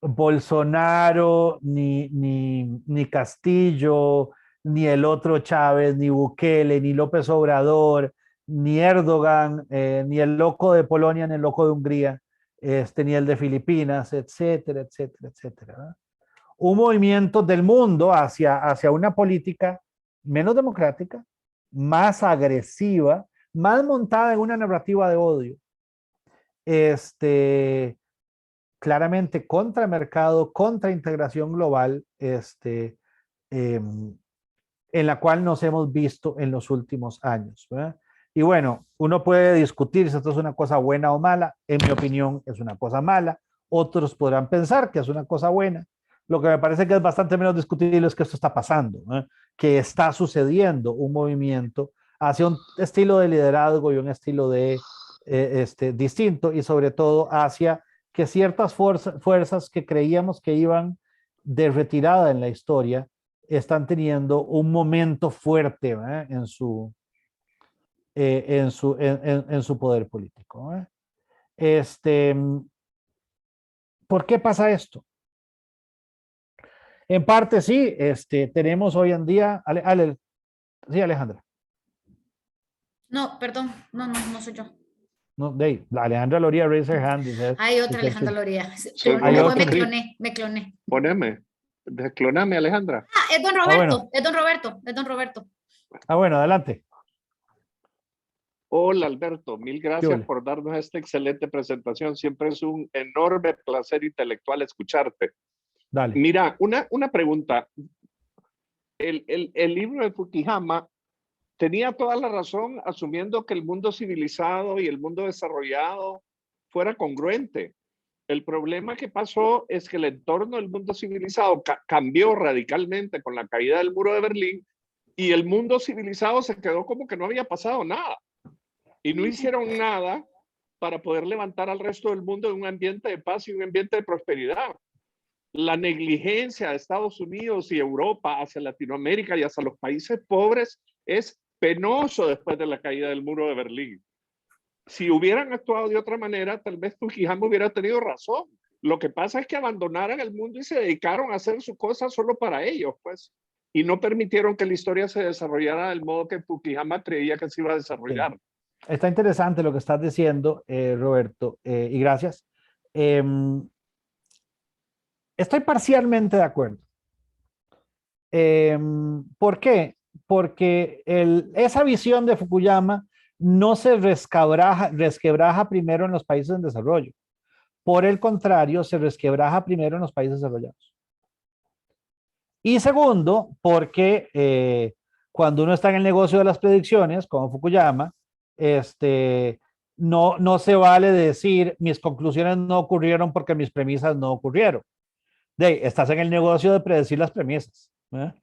Bolsonaro, ni Castillo, ni el otro Chávez, ni Bukele, ni López Obrador, ni Erdogan, ni el loco de Polonia, ni el loco de Hungría, ni el de Filipinas, etcétera, etcétera, etcétera, ¿verdad? Un movimiento del mundo hacia una política menos democrática, más agresiva, más montada en una narrativa de odio. Claramente contra mercado, contra integración global, en la cual nos hemos visto en los últimos años, ¿verdad? Y bueno, uno puede discutir si esto es una cosa buena o mala. En mi opinión, es una cosa mala. Otros podrán pensar que es una cosa buena. Lo que me parece que es bastante menos discutible es que esto está pasando, ¿eh? Que está sucediendo un movimiento hacia un estilo de liderazgo y un estilo de distinto, y sobre todo hacia que ciertas fuerzas que creíamos que iban de retirada en la historia están teniendo un momento fuerte, ¿eh? en su poder político, ¿eh? ¿Por qué pasa esto? En parte sí, tenemos hoy en día, sí, Alejandra. No, perdón, no soy yo. No, Alejandra Loría raise her hand. Hay otra Alejandra Loría. Soy Me cloné. Poneme, descloname, Alejandra. Ah, es don Roberto, bueno. es don Roberto, es don Roberto. Bueno, adelante. Hola, Alberto, mil gracias Hola. por darnos esta excelente presentación. Siempre es un enorme placer intelectual escucharte. Dale. Mira, una pregunta. El libro de Fukuyama tenía toda la razón asumiendo que el mundo civilizado y el mundo desarrollado fuera congruente. El problema que pasó es que el entorno del mundo civilizado cambió radicalmente con la caída del muro de Berlín, y el mundo civilizado se quedó como que no había pasado nada. Y no hicieron nada para poder levantar al resto del mundo en un ambiente de paz y un ambiente de prosperidad. La negligencia de Estados Unidos y Europa hacia Latinoamérica y hacia los países pobres es penoso después de la caída del muro de Berlín. Si hubieran actuado de otra manera, tal vez Fukuyama hubiera tenido razón. Lo que pasa es que abandonaron el mundo y se dedicaron a hacer su cosa solo para ellos, pues. y no permitieron que la historia se desarrollara del modo que Fukuyama creía que se iba a desarrollar. Está interesante lo que estás diciendo, Roberto, y gracias. Estoy parcialmente de acuerdo. ¿Por qué? Porque esa visión de Fukuyama no se resquebraja primero en los países en desarrollo. Por el contrario, se resquebraja primero en los países desarrollados. Y segundo, porque cuando uno está en el negocio de las predicciones, como Fukuyama, no se vale decir mis conclusiones no ocurrieron porque mis premisas no ocurrieron. Estás en el negocio de predecir las premisas. ¿Verdad?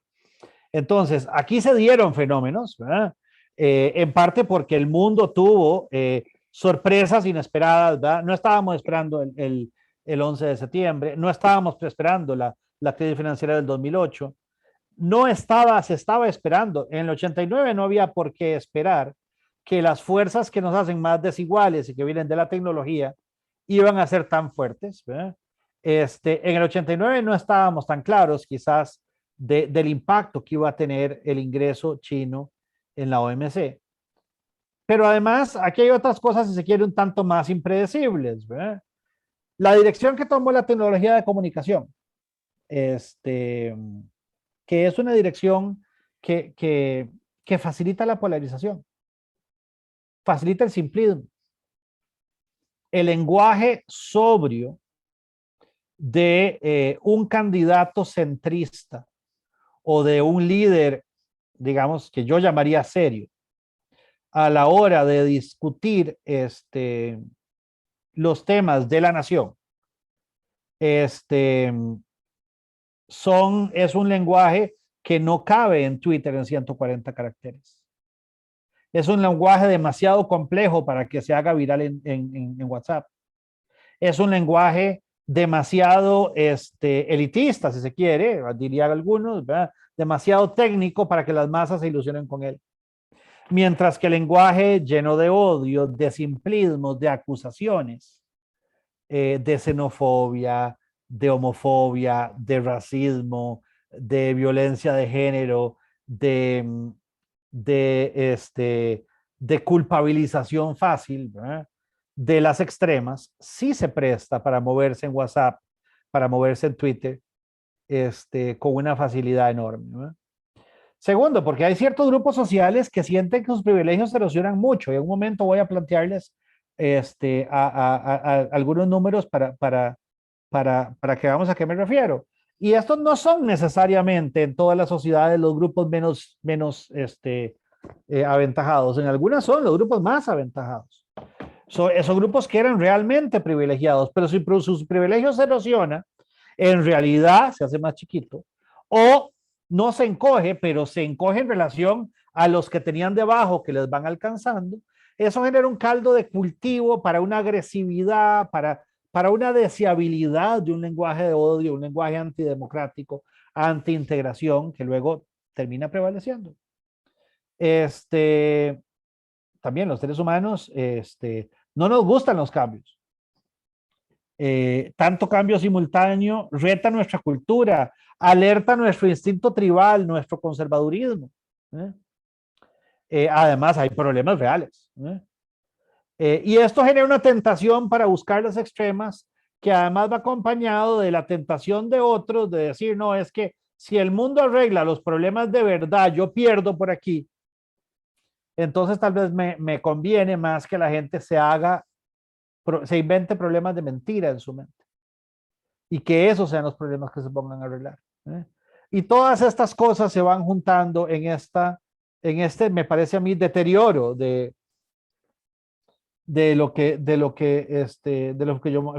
Entonces, aquí se dieron fenómenos, ¿verdad? En parte porque el mundo tuvo sorpresas inesperadas, ¿verdad? No estábamos esperando el 11 de septiembre, no estábamos esperando la crisis financiera del 2008, se estaba esperando, en el 89 no había por qué esperar que las fuerzas que nos hacen más desiguales y que vienen de la tecnología iban a ser tan fuertes, ¿verdad? En el 89 no estábamos tan claros quizás del impacto que iba a tener el ingreso chino en la OMC. Pero además, aquí hay otras cosas, si se quiere, un tanto más impredecibles, ¿verdad? La dirección que tomó la tecnología de comunicación, que es una dirección que facilita la polarización, facilita el simplismo, el lenguaje sobrio de un candidato centrista o de un líder, digamos, que yo llamaría serio, a la hora de discutir los temas de la nación, es un lenguaje que no cabe en Twitter en 140 caracteres. Es un lenguaje demasiado complejo para que se haga viral en WhatsApp. Es un lenguaje demasiado elitista, si se quiere, dirían algunos, ¿verdad? Demasiado técnico para que las masas se ilusionen con él. Mientras que el lenguaje lleno de odio, de simplismos, de acusaciones, de xenofobia, de homofobia, de racismo, de violencia de género, de culpabilización fácil, ¿verdad? De las extremas, sí se presta para moverse en WhatsApp, para moverse en Twitter, con una facilidad enorme, ¿verdad? Segundo, porque hay ciertos grupos sociales que sienten que sus privilegios se erosionan mucho. Y en un momento voy a plantearles algunos números para que veamos a qué me refiero. Y estos no son necesariamente en todas las sociedades los grupos menos aventajados. En algunas son los grupos más aventajados. Esos grupos que eran realmente privilegiados, pero si sus privilegios se erosionan, en realidad se hace más chiquito. O no se encoge, pero se encoge en relación a los que tenían debajo que les van alcanzando. Eso genera un caldo de cultivo para una agresividad, para una deseabilidad de un lenguaje de odio, un lenguaje antidemocrático, antiintegración, que luego termina prevaleciendo. También los seres humanos no nos gustan los cambios. Tanto cambio simultáneo reta nuestra cultura, alerta nuestro instinto tribal, nuestro conservadurismo. Además, hay problemas reales. Y esto genera una tentación para buscar las extremas, que además va acompañado de la tentación de otros de decir, no, es que si el mundo arregla los problemas de verdad, yo pierdo por aquí. Entonces tal vez me conviene más que la gente se invente problemas de mentira en su mente. Y que esos sean los problemas que se pongan a arreglar. Y todas estas cosas se van juntando en me parece a mí, deterioro de lo que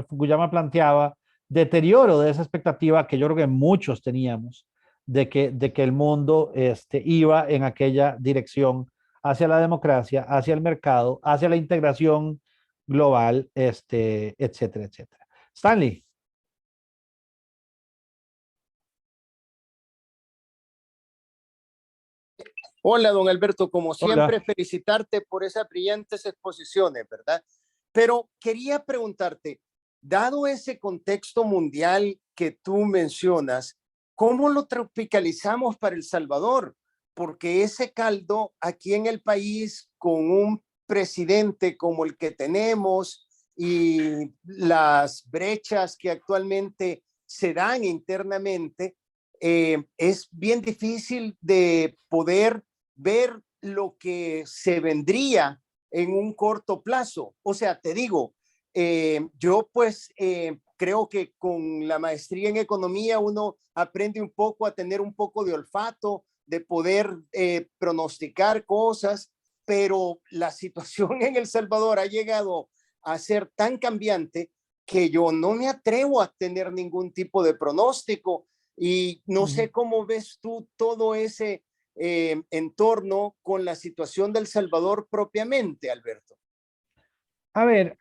Fukuyama planteaba, deterioro de esa expectativa que yo creo que muchos teníamos de que el mundo iba en aquella dirección hacia la democracia, hacia el mercado, hacia la integración global, etcétera, etcétera. Stanley. Hola, don Alberto, como siempre, Hola. felicitarte por esas brillantes exposiciones, ¿verdad? Pero quería preguntarte, dado ese contexto mundial que tú mencionas, ¿cómo lo tropicalizamos para El Salvador? Porque ese caldo aquí en el país, con un presidente como el que tenemos y las brechas que actualmente se dan internamente, es bien difícil de poder ver lo que se vendría en un corto plazo. O sea, te digo, yo pues creo que con la maestría en economía uno aprende un poco a tener un poco de olfato, de poder pronosticar cosas, pero la situación en El Salvador ha llegado a ser tan cambiante que yo no me atrevo a tener ningún tipo de pronóstico y no sé cómo ves tú todo ese entorno con la situación del Salvador propiamente, Alberto. A ver,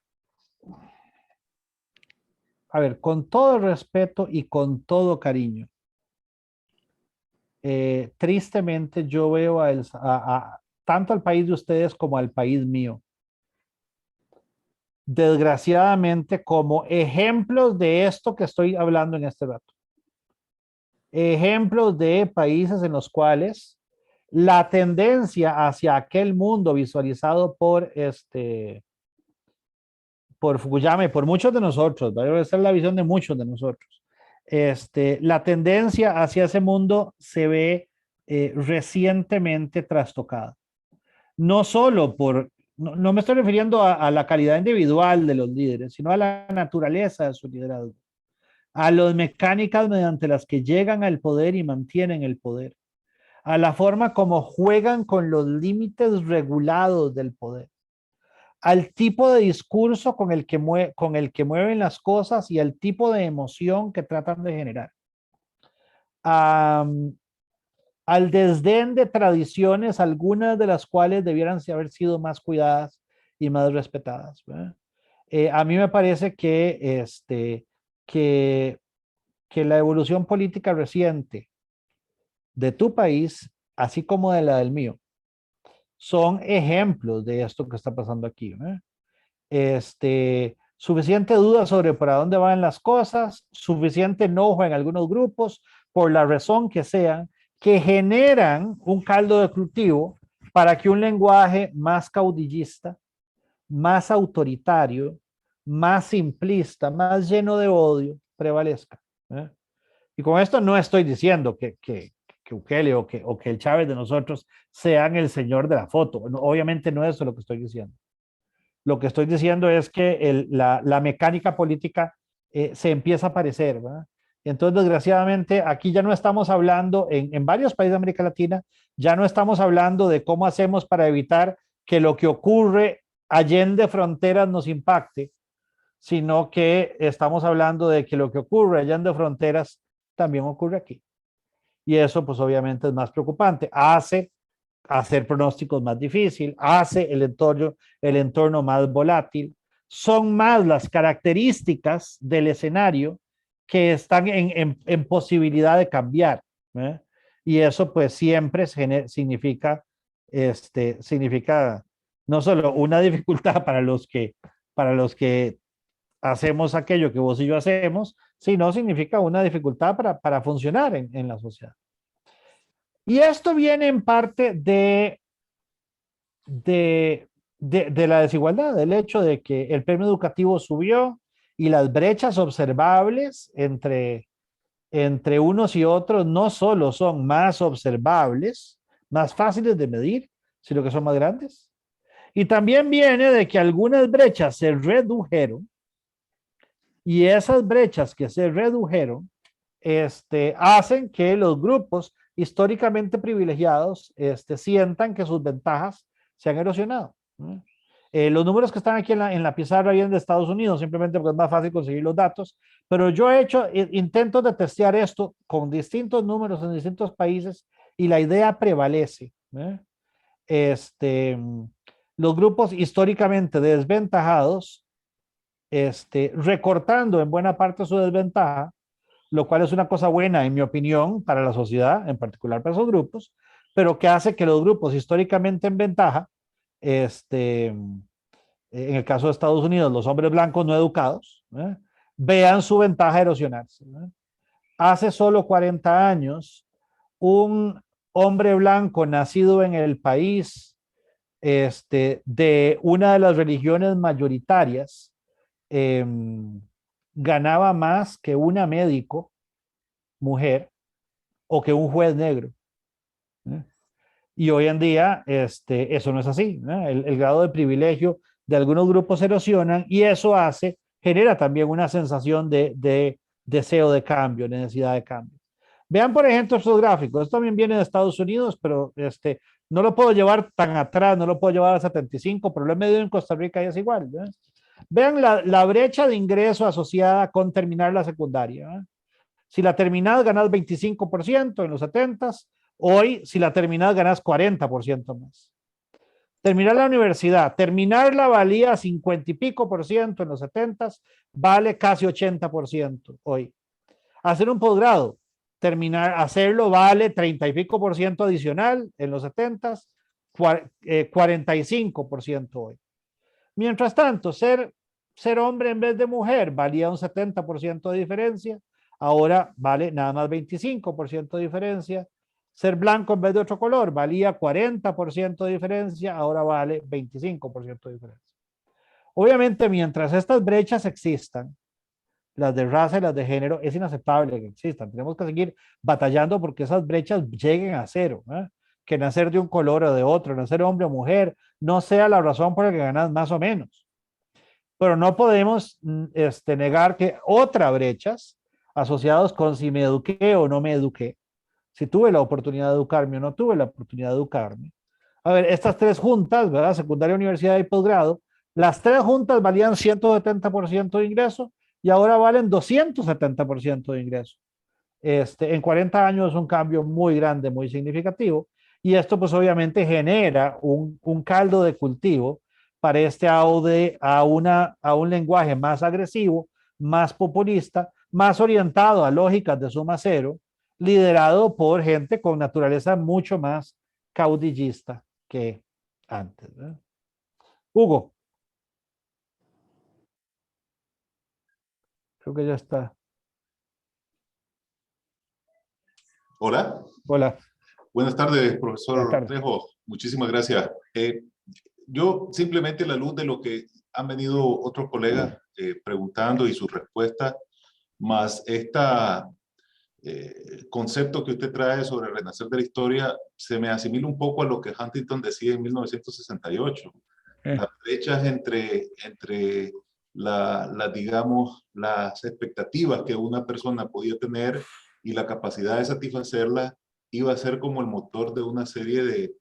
con todo respeto y con todo cariño, tristemente yo veo tanto al país de ustedes como al país mío, desgraciadamente, como ejemplos de esto que estoy hablando en este rato. Ejemplos de países en los cuales la tendencia hacia aquel mundo visualizado por Fukuyama y por muchos de nosotros, esa es la visión de muchos de nosotros. La tendencia hacia ese mundo se ve recientemente trastocada. No solo no me estoy refiriendo a la calidad individual de los líderes, sino a la naturaleza de su liderazgo, a las mecánicas mediante las que llegan al poder y mantienen el poder, a la forma como juegan con los límites regulados del poder, al tipo de discurso con el que mueven las cosas y al tipo de emoción que tratan de generar. Al desdén de tradiciones, algunas de las cuales debieran haber sido más cuidadas y más respetadas. A mí me parece que la evolución política reciente de tu país, así como de la del mío, son ejemplos de esto que está pasando aquí. Suficiente duda sobre para dónde van las cosas, suficiente enojo en algunos grupos, por la razón que sean, que generan un caldo de cultivo para que un lenguaje más caudillista, más autoritario, más simplista, más lleno de odio prevalezca. Y con esto no estoy diciendo que Bukele o que el Chávez de nosotros sean el señor de la foto. No, obviamente no es eso lo que estoy diciendo. Lo que estoy diciendo es que la mecánica política se empieza a parecer, ¿verdad? Entonces, desgraciadamente, aquí ya no estamos hablando, en varios países de América Latina, ya no estamos hablando de cómo hacemos para evitar que lo que ocurre allende fronteras nos impacte, sino que estamos hablando de que lo que ocurre allende fronteras también ocurre aquí. Y eso, pues, obviamente es más preocupante. Hace hacer pronósticos más difícil, hace el entorno más volátil. Son más las características del escenario que están en posibilidad de cambiar. Y eso pues siempre significa no solo una dificultad para los que hacemos aquello que vos y yo hacemos, sino significa una dificultad para funcionar en la sociedad. Y esto viene en parte de la desigualdad, del hecho de que el premio educativo subió y las brechas observables entre unos y otros no solo son más observables, más fáciles de medir, sino que son más grandes. Y también viene de que algunas brechas se redujeron y esas brechas que se redujeron hacen que los grupos históricamente privilegiados sientan que sus ventajas se han erosionado. Los números que están aquí en la pizarra vienen de Estados Unidos, simplemente porque es más fácil conseguir los datos, pero yo he hecho intentos de testear esto con distintos números en distintos países y la idea prevalece. Los grupos históricamente desventajados, recortando en buena parte su desventaja, lo cual es una cosa buena, en mi opinión, para la sociedad, en particular para esos grupos, pero que hace que los grupos históricamente en ventaja, en el caso de Estados Unidos, los hombres blancos no educados, vean su ventaja erosionarse. hace solo 40 años, un hombre blanco nacido en el país de una de las religiones mayoritarias ganaba más que una médico mujer o que un juez negro. Y hoy en día eso no es así. El grado de privilegio de algunos grupos erosionan y eso genera también una sensación de deseo de cambio, necesidad de cambio. Vean, por ejemplo, estos gráficos. Esto también viene de Estados Unidos, pero no lo puedo llevar tan atrás, no lo puedo llevar a 75, pero lo he medido en Costa Rica y es igual. Vean la brecha de ingreso asociada con terminar la secundaria. Si la terminás, ganas 25% en los 70s. Hoy, si la terminás, ganas 40% más. Terminar la universidad, terminarla valía 50 y pico por ciento en los 70s, vale casi 80% hoy. Hacer un posgrado, hacerlo vale 30 y pico por ciento adicional en los 70s, 45% hoy. Mientras tanto, ser hombre en vez de mujer valía un 70% de diferencia, ahora vale nada más 25% de diferencia. Ser blanco en vez de otro color valía 40% de diferencia, ahora vale 25% de diferencia. Obviamente, mientras estas brechas existan, las de raza y las de género, es inaceptable que existan. Tenemos que seguir batallando porque esas brechas lleguen a cero. Que nacer de un color o de otro, nacer hombre o mujer, no sea la razón por la que ganas más o menos. Pero no podemos negar que otras brechas asociadas con si me eduqué o no me eduqué, si tuve la oportunidad de educarme o no tuve la oportunidad de educarme. A ver, estas tres juntas, ¿verdad? Secundaria, universidad y posgrado, las tres juntas valían 170% de ingreso y ahora valen 270% de ingreso. En 40 años es un cambio muy grande, muy significativo, y esto pues obviamente genera un caldo de cultivo para aude a un lenguaje más agresivo, más populista, más orientado a lógicas de suma cero, liderado por gente con naturaleza mucho más caudillista que antes, ¿verdad? Hugo. Creo que ya está. Hola. Hola. Buenas tardes, profesor Buenas tardes. Trejo. Muchísimas gracias. Yo simplemente a la luz de lo que han venido otros colegas preguntando y sus respuestas, más concepto que usted trae sobre el renacer de la historia, se me asimila un poco a lo que Huntington decía en 1968. Las brechas entre digamos, las expectativas que una persona podía tener y la capacidad de satisfacerlas iba a ser como el motor de una serie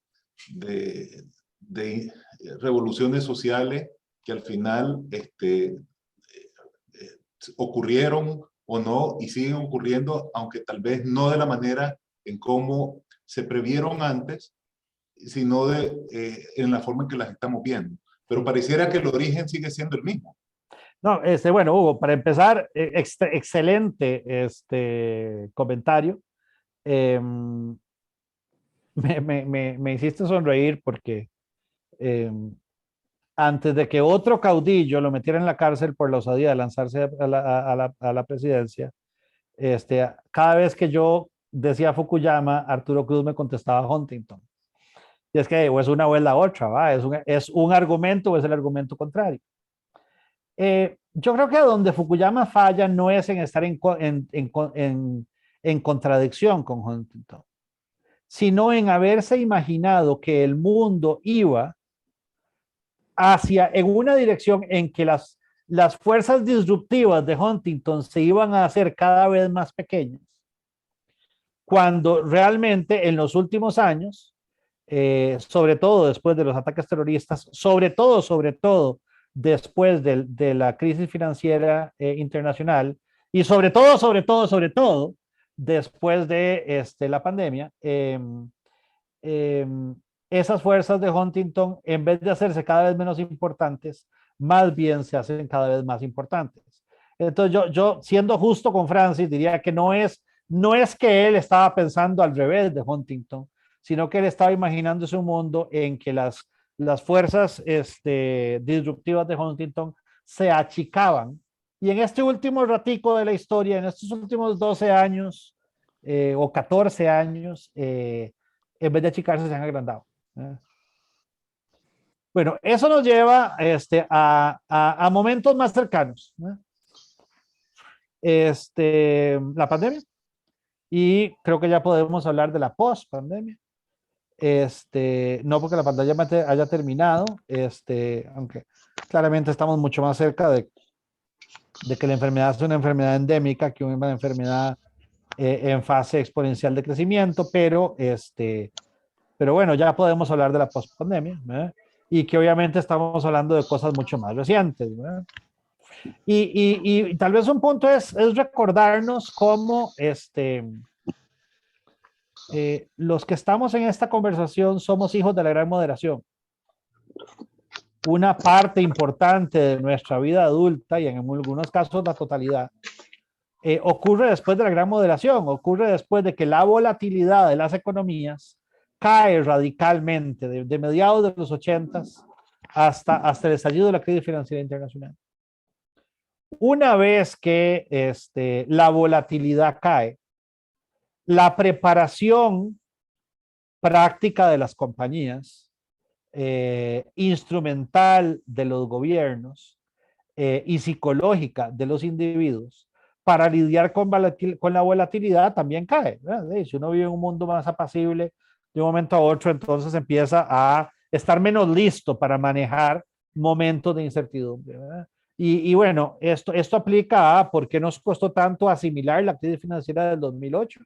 de revoluciones sociales que al final ocurrieron o no y siguen ocurriendo, aunque tal vez no de la manera en cómo se previeron antes, sino en la forma en que las estamos viendo. Pero pareciera que el origen sigue siendo el mismo. No, bueno, Hugo, para empezar, excelente comentario. Me hiciste sonreír porque antes de que otro caudillo lo metiera en la cárcel por la osadía de lanzarse a la presidencia, cada vez que yo decía Fukuyama, Arturo Cruz me contestaba Huntington. Y es que o es una o es la otra, ¿va? Es un argumento o es el argumento contrario. Yo creo que donde Fukuyama falla no es en estar en contradicción con Huntington, sino en haberse imaginado que el mundo iba en una dirección en que las fuerzas disruptivas de Huntington se iban a hacer cada vez más pequeñas, cuando realmente en los últimos años, sobre todo después de los ataques terroristas, sobre todo después de la crisis financiera internacional y sobre todo después de la pandemia, esas fuerzas de Huntington, en vez de hacerse cada vez menos importantes, más bien se hacen cada vez más importantes. Entonces yo siendo justo con Francis, diría que no es que él estaba pensando al revés de Huntington, sino que él estaba imaginándose un mundo en que las fuerzas disruptivas de Huntington se achicaban Y en este último ratico de la historia, en estos últimos 12 años o 14 años, en vez de achicarse, se han agrandado. Bueno, eso nos lleva a momentos más cercanos. La pandemia. Y creo que ya podemos hablar de la post-pandemia. No porque la pandemia haya terminado, aunque claramente estamos mucho más cerca de que la enfermedad es una enfermedad endémica que una enfermedad en fase exponencial de crecimiento, pero bueno, ya podemos hablar de la post-pandemia, ¿verdad? Y que obviamente estamos hablando de cosas mucho más recientes, ¿verdad? Y tal vez un punto es recordarnos cómo los que estamos en esta conversación somos hijos de la gran moderación. Una parte importante de nuestra vida adulta, y en algunos casos la totalidad, ocurre después de la gran moderación, ocurre después de que la volatilidad de las economías cae radicalmente de mediados de los 80s hasta el estallido de la crisis financiera internacional. Una vez que la volatilidad cae, la preparación práctica de las compañías, instrumental de los gobiernos y psicológica de los individuos para lidiar con la volatilidad también cae, ¿verdad? Si uno vive en un mundo más apacible de un momento a otro, entonces empieza a estar menos listo para manejar momentos de incertidumbre, ¿verdad? Y bueno, esto aplica a por qué nos costó tanto asimilar la crisis financiera del 2008.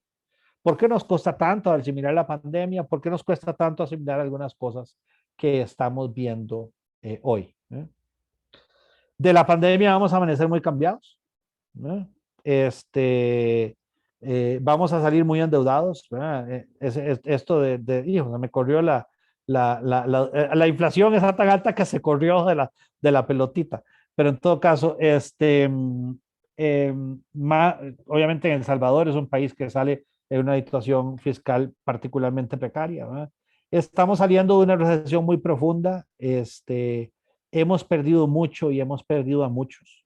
¿Por qué nos cuesta tanto asimilar la pandemia? ¿Por qué nos cuesta tanto asimilar algunas cosas que estamos viendo hoy? De la pandemia vamos a amanecer muy cambiados. Vamos a salir muy endeudados. Esto hijo, me corrió la inflación está tan alta que se corrió de la pelotita. Pero en todo caso, obviamente en El Salvador es un país que sale en una situación fiscal particularmente precaria, ¿verdad? Estamos saliendo de una recesión muy profunda. Hemos perdido mucho y hemos perdido a muchos.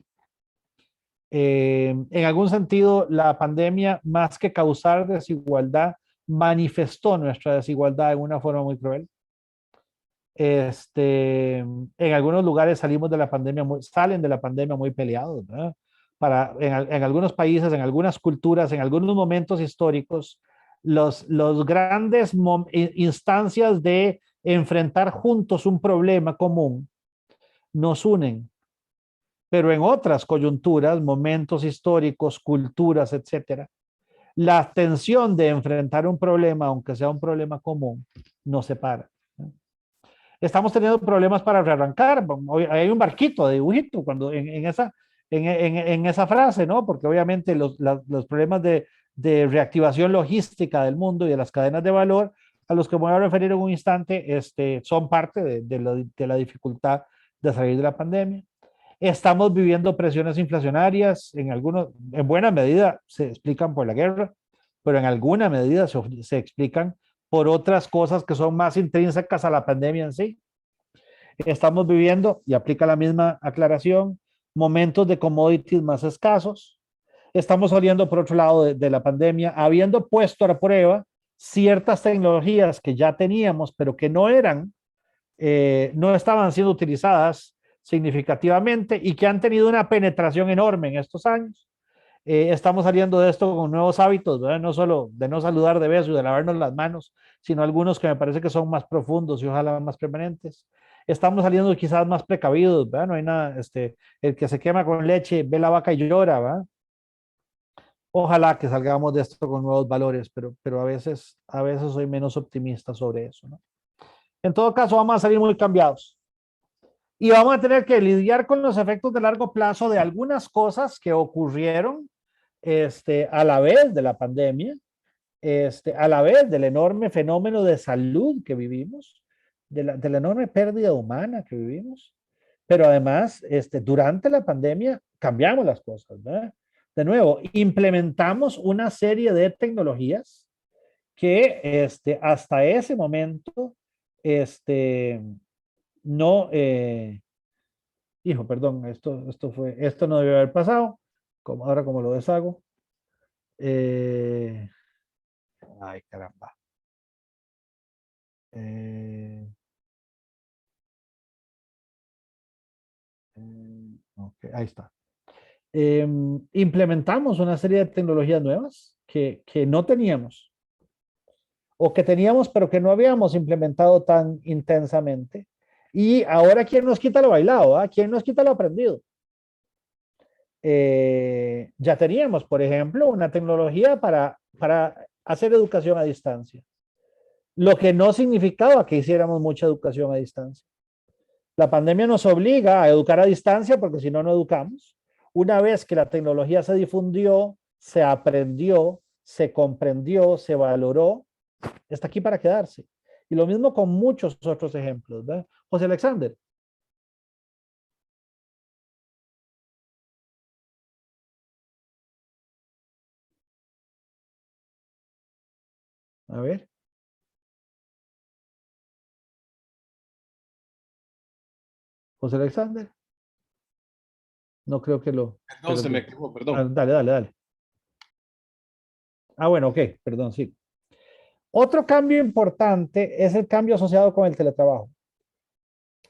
En algún sentido, la pandemia, más que causar desigualdad, manifestó nuestra desigualdad en una forma muy cruel. En algunos lugares salen de la pandemia muy peleados, ¿verdad? En algunos países, en algunas culturas, en algunos momentos históricos, los grandes instancias de enfrentar juntos un problema común nos unen, pero en otras coyunturas, momentos históricos, culturas, etcétera, la tensión de enfrentar un problema, aunque sea un problema común, nos separa. Estamos teniendo problemas para rearrancar. Hay un barquito de dibujito cuando en esa frase, ¿no? Porque obviamente los problemas de reactivación logística del mundo y de las cadenas de valor, a los que me voy a referir en un instante, son parte de la dificultad de salir de la pandemia. Estamos viviendo presiones inflacionarias, en buena medida se explican por la guerra, pero en alguna medida se explican por otras cosas que son más intrínsecas a la pandemia en sí. Estamos viviendo, y aplica la misma aclaración, momentos de commodities más escasos. Estamos saliendo, por otro lado, de la pandemia, habiendo puesto a prueba ciertas tecnologías que ya teníamos, pero que no estaban siendo utilizadas significativamente y que han tenido una penetración enorme en estos años. Estamos saliendo de esto con nuevos hábitos, ¿verdad? No solo de no saludar de beso y de lavarnos las manos, sino algunos que me parece que son más profundos y ojalá más permanentes. Estamos saliendo quizás más precavidos, ¿verdad? No hay nada, el que se quema con leche ve la vaca y llora, ¿verdad? Ojalá que salgamos de esto con nuevos valores, pero a veces soy menos optimista sobre eso, ¿no? En todo caso, vamos a salir muy cambiados. Y vamos a tener que lidiar con los efectos de largo plazo de algunas cosas que ocurrieron a la vez de la pandemia, a la vez del enorme fenómeno de salud que vivimos, de la enorme pérdida humana que vivimos, pero además, durante la pandemia cambiamos las cosas, ¿verdad? De nuevo, implementamos una serie de tecnologías que hasta ese momento no, hijo, perdón, esto no debió haber pasado, ahora como lo deshago. Ay, caramba. Ok, ahí está. Implementamos una serie de tecnologías nuevas que no teníamos o que teníamos pero que no habíamos implementado tan intensamente. Y ahora, ¿quién nos quita lo bailado? ¿Quién nos quita lo aprendido? Ya teníamos, por ejemplo, una tecnología para hacer educación a distancia, lo que no significaba que hiciéramos mucha educación a distancia. La pandemia nos obliga a educar a distancia porque si no, no educamos. Una vez que la tecnología se difundió, se aprendió, se comprendió, se valoró, está aquí para quedarse. Y lo mismo con muchos otros ejemplos, ¿verdad? José Alexander. A ver. José Alexander. No creo que lo... Perdón, se me quedó, perdón. Dale. Bueno, ok, perdón, sí. Otro cambio importante es el cambio asociado con el teletrabajo.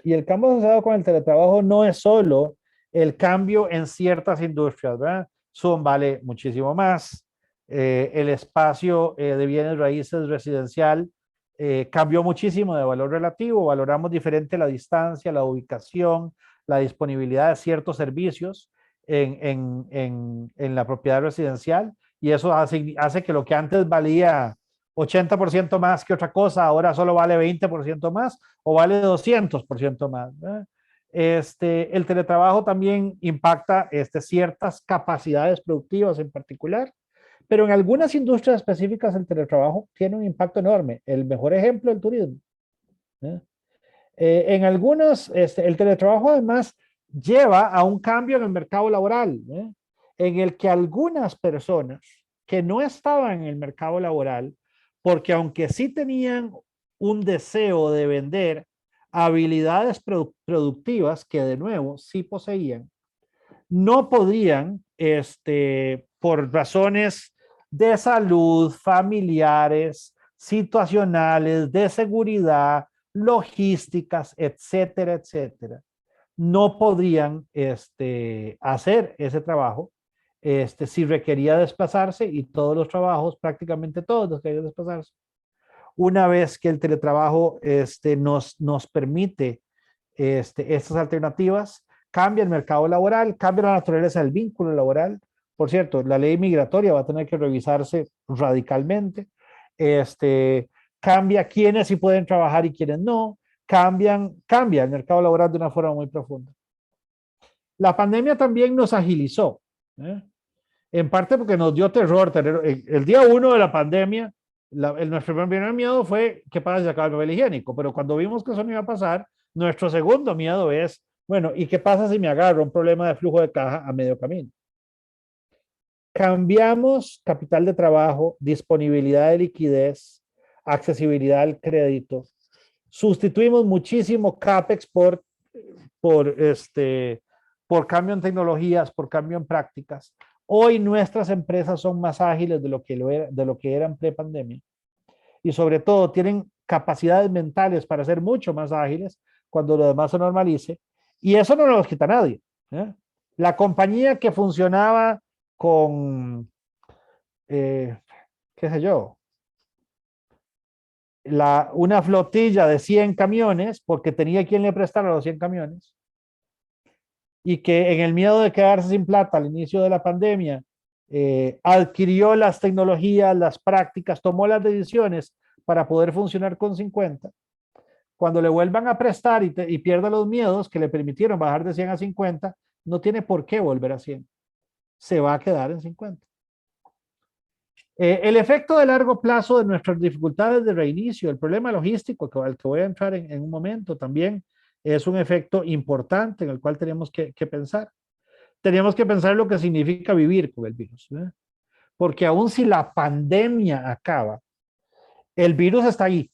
Y el cambio asociado con el teletrabajo no es solo el cambio en ciertas industrias, ¿verdad? Zoom vale muchísimo más. El espacio de bienes raíces residencial cambió muchísimo de valor relativo. Valoramos diferente la distancia, la ubicación, la disponibilidad de ciertos servicios en la propiedad residencial. Y eso hace que lo que antes valía 80% más que otra cosa, ahora solo vale 20% más o vale 200% más. ¿Verdad? El teletrabajo también impacta ciertas capacidades productivas en particular, pero en algunas industrias específicas el teletrabajo tiene un impacto enorme. El mejor ejemplo, el turismo. En algunos, el teletrabajo además lleva a un cambio en el mercado laboral, en el que algunas personas que no estaban en el mercado laboral, porque aunque sí tenían un deseo de vender habilidades productivas que de nuevo sí poseían, no podían, por razones de salud, familiares, situacionales, de seguridad, logísticas, etcétera, etcétera, no podrían hacer ese trabajo si requería desplazarse, y todos los trabajos, prácticamente todos los que querían desplazarse. Una vez que el teletrabajo nos permite estas alternativas, cambia el mercado laboral, cambia la naturaleza del vínculo laboral. Por cierto, la ley migratoria va a tener que revisarse radicalmente. Cambia quiénes sí pueden trabajar y quiénes no. Cambia el mercado laboral de una forma muy profunda. La pandemia también nos agilizó, en parte porque nos dio terror. El día 1 de la pandemia, nuestro primer miedo fue qué pasa si se acaba el papel higiénico, pero cuando vimos que eso no iba a pasar, nuestro segundo miedo es, bueno, ¿y qué pasa si me agarro un problema de flujo de caja a medio camino? Cambiamos capital de trabajo, disponibilidad de liquidez, accesibilidad al crédito. Sustituimos muchísimo CAPEX por cambio en tecnologías, por cambio en prácticas. Hoy nuestras empresas son más ágiles de lo que eran pre-pandemia. Y sobre todo tienen capacidades mentales para ser mucho más ágiles cuando lo demás se normalice. Y eso no nos quita nadie. La compañía que funcionaba con, qué sé yo, una flotilla de 100 camiones, porque tenía quien le prestara los 100 camiones, y que en el miedo de quedarse sin plata al inicio de la pandemia, adquirió las tecnologías, las prácticas, tomó las decisiones para poder funcionar con 50. Cuando le vuelvan a prestar y pierda los miedos que le permitieron bajar de 100 a 50, no tiene por qué volver a 100. Se va a quedar en 50. El efecto de largo plazo de nuestras dificultades de reinicio, el problema logístico al que voy a entrar en un momento, también es un efecto importante en el cual tenemos que pensar. Tenemos que pensar lo que significa vivir con el virus, ¿verdad? Porque aun si la pandemia acaba, el virus está ahí,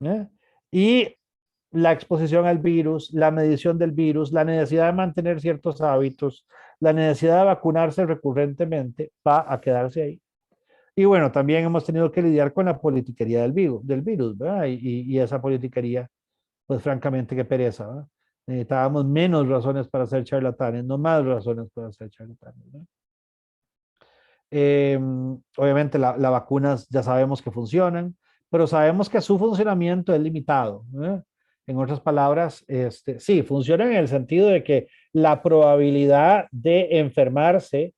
¿eh? Y la exposición al virus, la medición del virus, la necesidad de mantener ciertos hábitos, la necesidad de vacunarse recurrentemente, va a quedarse ahí. Y bueno, también hemos tenido que lidiar con la politiquería del virus, ¿verdad? Y esa politiquería, pues francamente, qué pereza, ¿verdad? Necesitábamos menos razones para ser charlatanes, no más razones para ser charlatanes, ¿verdad? Obviamente las vacunas ya sabemos que funcionan, pero sabemos que su funcionamiento es limitado, ¿eh? En otras palabras, sí, funcionan en el sentido de que la probabilidad de enfermarse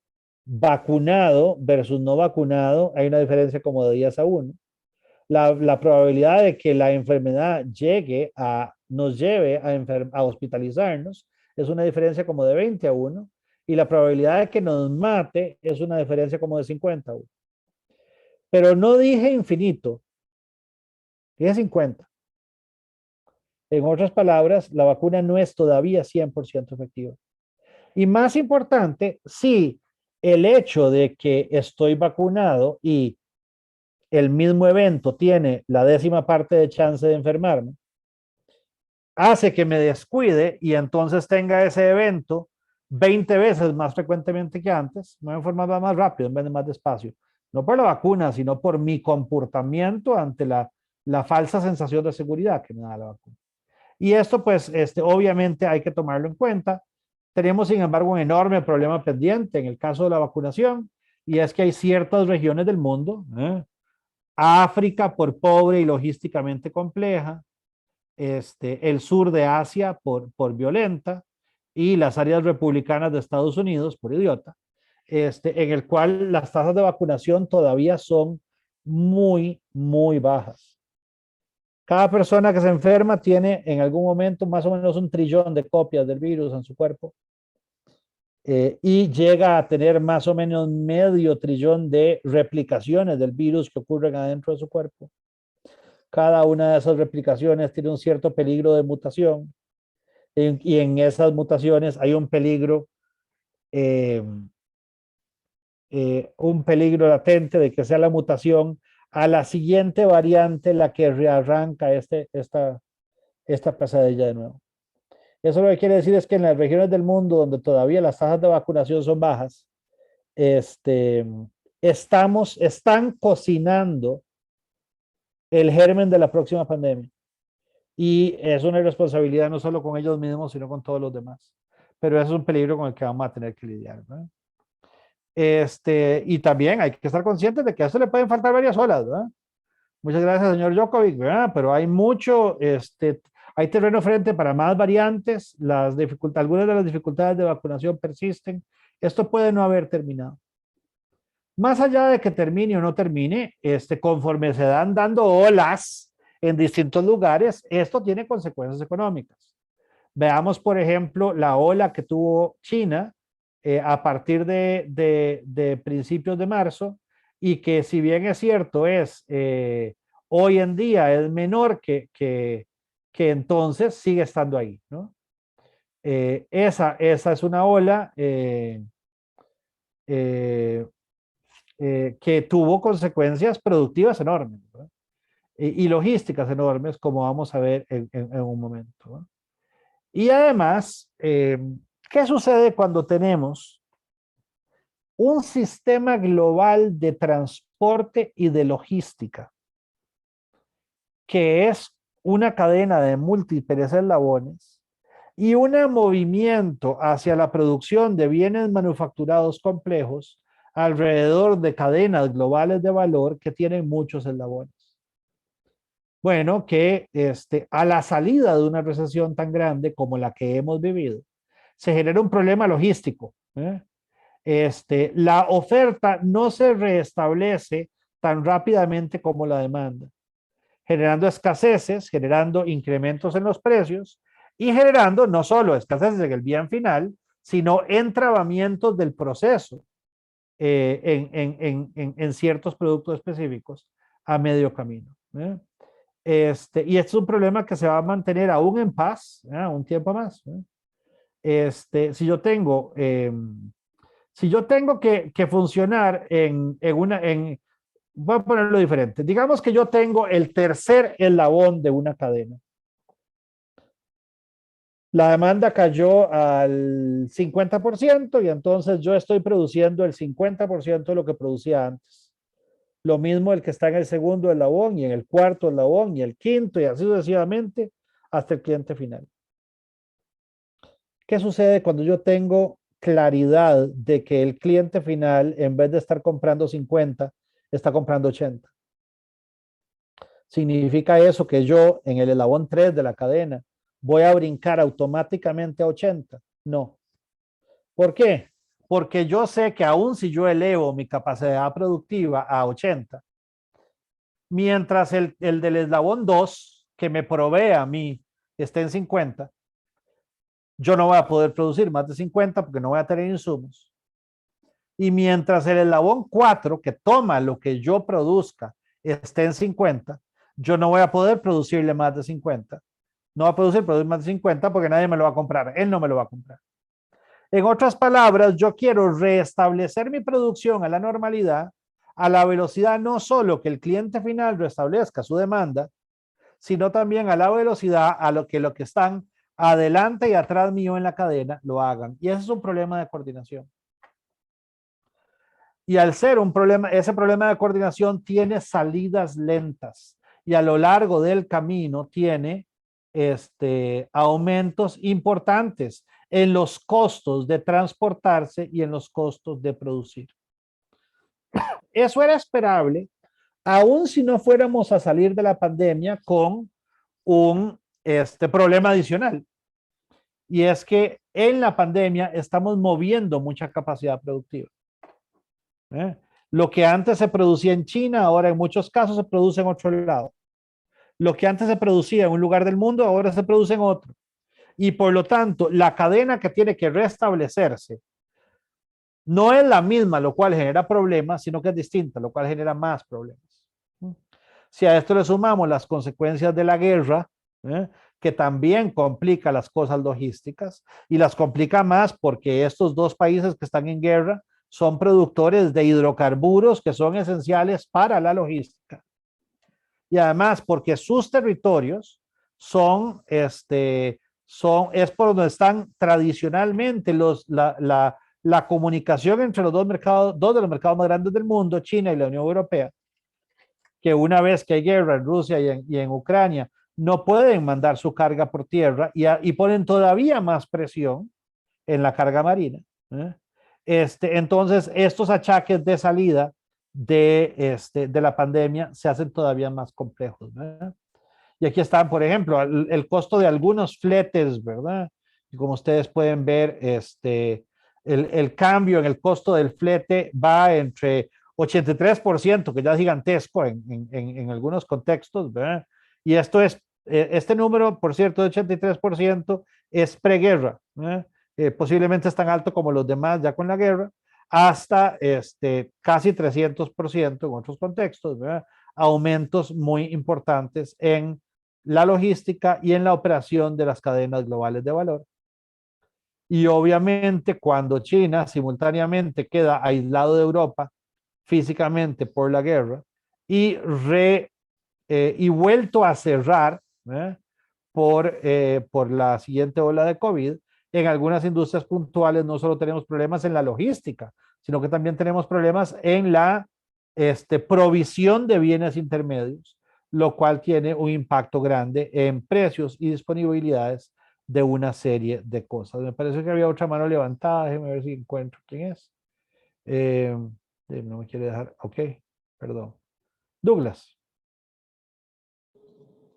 vacunado versus no vacunado, hay una diferencia como de 10 a 1. La probabilidad de que la enfermedad nos lleve a hospitalizarnos es una diferencia como de 20 a 1. Y la probabilidad de que nos mate es una diferencia como de 50 a 1. Pero no dije infinito, dije 50. En otras palabras, la vacuna no es todavía 100% efectiva. Y más importante, si el hecho de que estoy vacunado y el mismo evento tiene la 10ª parte de chance de enfermarme, hace que me descuide y entonces tenga ese evento 20 veces más frecuentemente que antes, me voy a enfermar más rápido en vez de más despacio. No por la vacuna, sino por mi comportamiento ante la falsa sensación de seguridad que me da la vacuna. Y esto, pues, obviamente hay que tomarlo en cuenta. Tenemos, sin embargo, un enorme problema pendiente en el caso de la vacunación, y es que hay ciertas regiones del mundo, África por pobre y logísticamente compleja, el sur de Asia por violenta, y las áreas republicanas de Estados Unidos por idiota, en el cual las tasas de vacunación todavía son muy, muy bajas. Cada persona que se enferma tiene en algún momento más o menos 1 trillón de copias del virus en su cuerpo, y llega a tener más o menos medio trillón de replicaciones del virus que ocurren adentro de su cuerpo. Cada una de esas replicaciones tiene un cierto peligro de mutación, y en esas mutaciones hay un peligro latente de que sea la mutación a la siguiente variante la que rearranca esta pesadilla de nuevo. Eso lo que quiere decir es que en las regiones del mundo donde todavía las tasas de vacunación son bajas, están cocinando el germen de la próxima pandemia. Y es una irresponsabilidad no solo con ellos mismos, sino con todos los demás. Pero eso es un peligro con el que vamos a tener que lidiar, ¿no? Y también hay que estar conscientes de que a eso le pueden faltar varias olas, ¿verdad? Muchas gracias, señor Djokovic, ¿verdad? Pero hay mucho, hay terreno frente para más variantes, algunas de las dificultades de vacunación persisten. Esto puede no haber terminado. Más allá de que termine o no termine, conforme se dan dando olas en distintos lugares, esto tiene consecuencias económicas. Veamos, por ejemplo, la ola que tuvo China a partir de principios de marzo, y que, si bien es cierto, hoy en día es menor que entonces, sigue estando ahí, ¿no? Esa es una ola que tuvo consecuencias productivas enormes, ¿no? Y logísticas enormes, como vamos a ver en un momento, ¿no? Y además, ¿qué sucede cuando tenemos un sistema global de transporte y de logística, que es una cadena de múltiples eslabones y un movimiento hacia la producción de bienes manufacturados complejos alrededor de cadenas globales de valor que tienen muchos eslabones? Bueno, que a la salida de una recesión tan grande como la que hemos vivido, se genera un problema logístico, ¿eh? La oferta no se restablece tan rápidamente como la demanda, generando escaseces, generando incrementos en los precios y generando no solo escaseces en el bien final, sino entrabamientos del proceso en ciertos productos específicos a medio camino, ¿eh? Y este es un problema que se va a mantener aún en paz, un tiempo más, ¿eh? Si yo tengo que funcionar voy a ponerlo diferente. Digamos que yo tengo el tercer eslabón de una cadena. La demanda cayó al 50% y entonces yo estoy produciendo el 50% de lo que producía antes. Lo mismo el que está en el segundo eslabón y en el cuarto eslabón y el quinto y así sucesivamente hasta el cliente final. ¿Qué sucede cuando yo tengo claridad de que el cliente final, en vez de estar comprando 50, está comprando 80? ¿Significa eso que yo en el eslabón 3 de la cadena voy a brincar automáticamente a 80? No. ¿Por qué? Porque yo sé que aún si yo elevo mi capacidad productiva a 80, mientras el del eslabón 2, que me provee a mí, esté en 50, yo no voy a poder producir más de 50 porque no voy a tener insumos. Y mientras el eslabón 4, que toma lo que yo produzca, esté en 50, yo no voy a poder producirle más de 50. No va a producir más de 50 porque nadie me lo va a comprar. Él no me lo va a comprar. En otras palabras, yo quiero restablecer mi producción a la normalidad, a la velocidad no solo que el cliente final restablezca su demanda, sino también a la velocidad a lo que están adelante y atrás mío en la cadena lo hagan. Y ese es un problema de coordinación. Y al ser un problema, ese problema de coordinación tiene salidas lentas y a lo largo del camino tiene aumentos importantes en los costos de transportarse y en los costos de producir. Eso era esperable, aun si no fuéramos a salir de la pandemia con un problema adicional. Y es que en la pandemia estamos moviendo mucha capacidad productiva. Lo que antes se producía en China, ahora en muchos casos se produce en otro lado. Lo que antes se producía en un lugar del mundo, ahora se produce en otro. Y por lo tanto, la cadena que tiene que restablecerse no es la misma, lo cual genera problemas, sino que es distinta, lo cual genera más problemas. Si a esto le sumamos las consecuencias de la guerra, que también complica las cosas logísticas y las complica más porque estos dos países que están en guerra son productores de hidrocarburos que son esenciales para la logística. Y además porque sus territorios es por donde están tradicionalmente la comunicación entre los dos de los mercados más grandes del mundo, China y la Unión Europea, que una vez que hay guerra en Rusia y en Ucrania, no pueden mandar su carga por tierra y ponen todavía más presión en la carga marina. Entonces, estos achaques de salida de la pandemia se hacen todavía más complejos. ¿Verdad? Y aquí están, por ejemplo, el costo de algunos fletes, ¿verdad? Y como ustedes pueden ver, el cambio en el costo del flete va entre 83%, que ya es gigantesco en algunos contextos, ¿verdad? Y esto es, este número, por cierto, de 83% es preguerra, ¿verdad? Posiblemente es tan alto como los demás ya con la guerra, hasta casi 300% en otros contextos, ¿verdad? Aumentos muy importantes en la logística y en la operación de las cadenas globales de valor. Y obviamente cuando China simultáneamente queda aislado de Europa físicamente por la guerra y vuelto a cerrar por la siguiente ola de COVID, en algunas industrias puntuales no solo tenemos problemas en la logística, sino que también tenemos problemas en la provisión de bienes intermedios, lo cual tiene un impacto grande en precios y disponibilidades de una serie de cosas. Me parece que había otra mano levantada, déjeme ver si encuentro quién es. No me quiere dejar, ok, perdón. Douglas.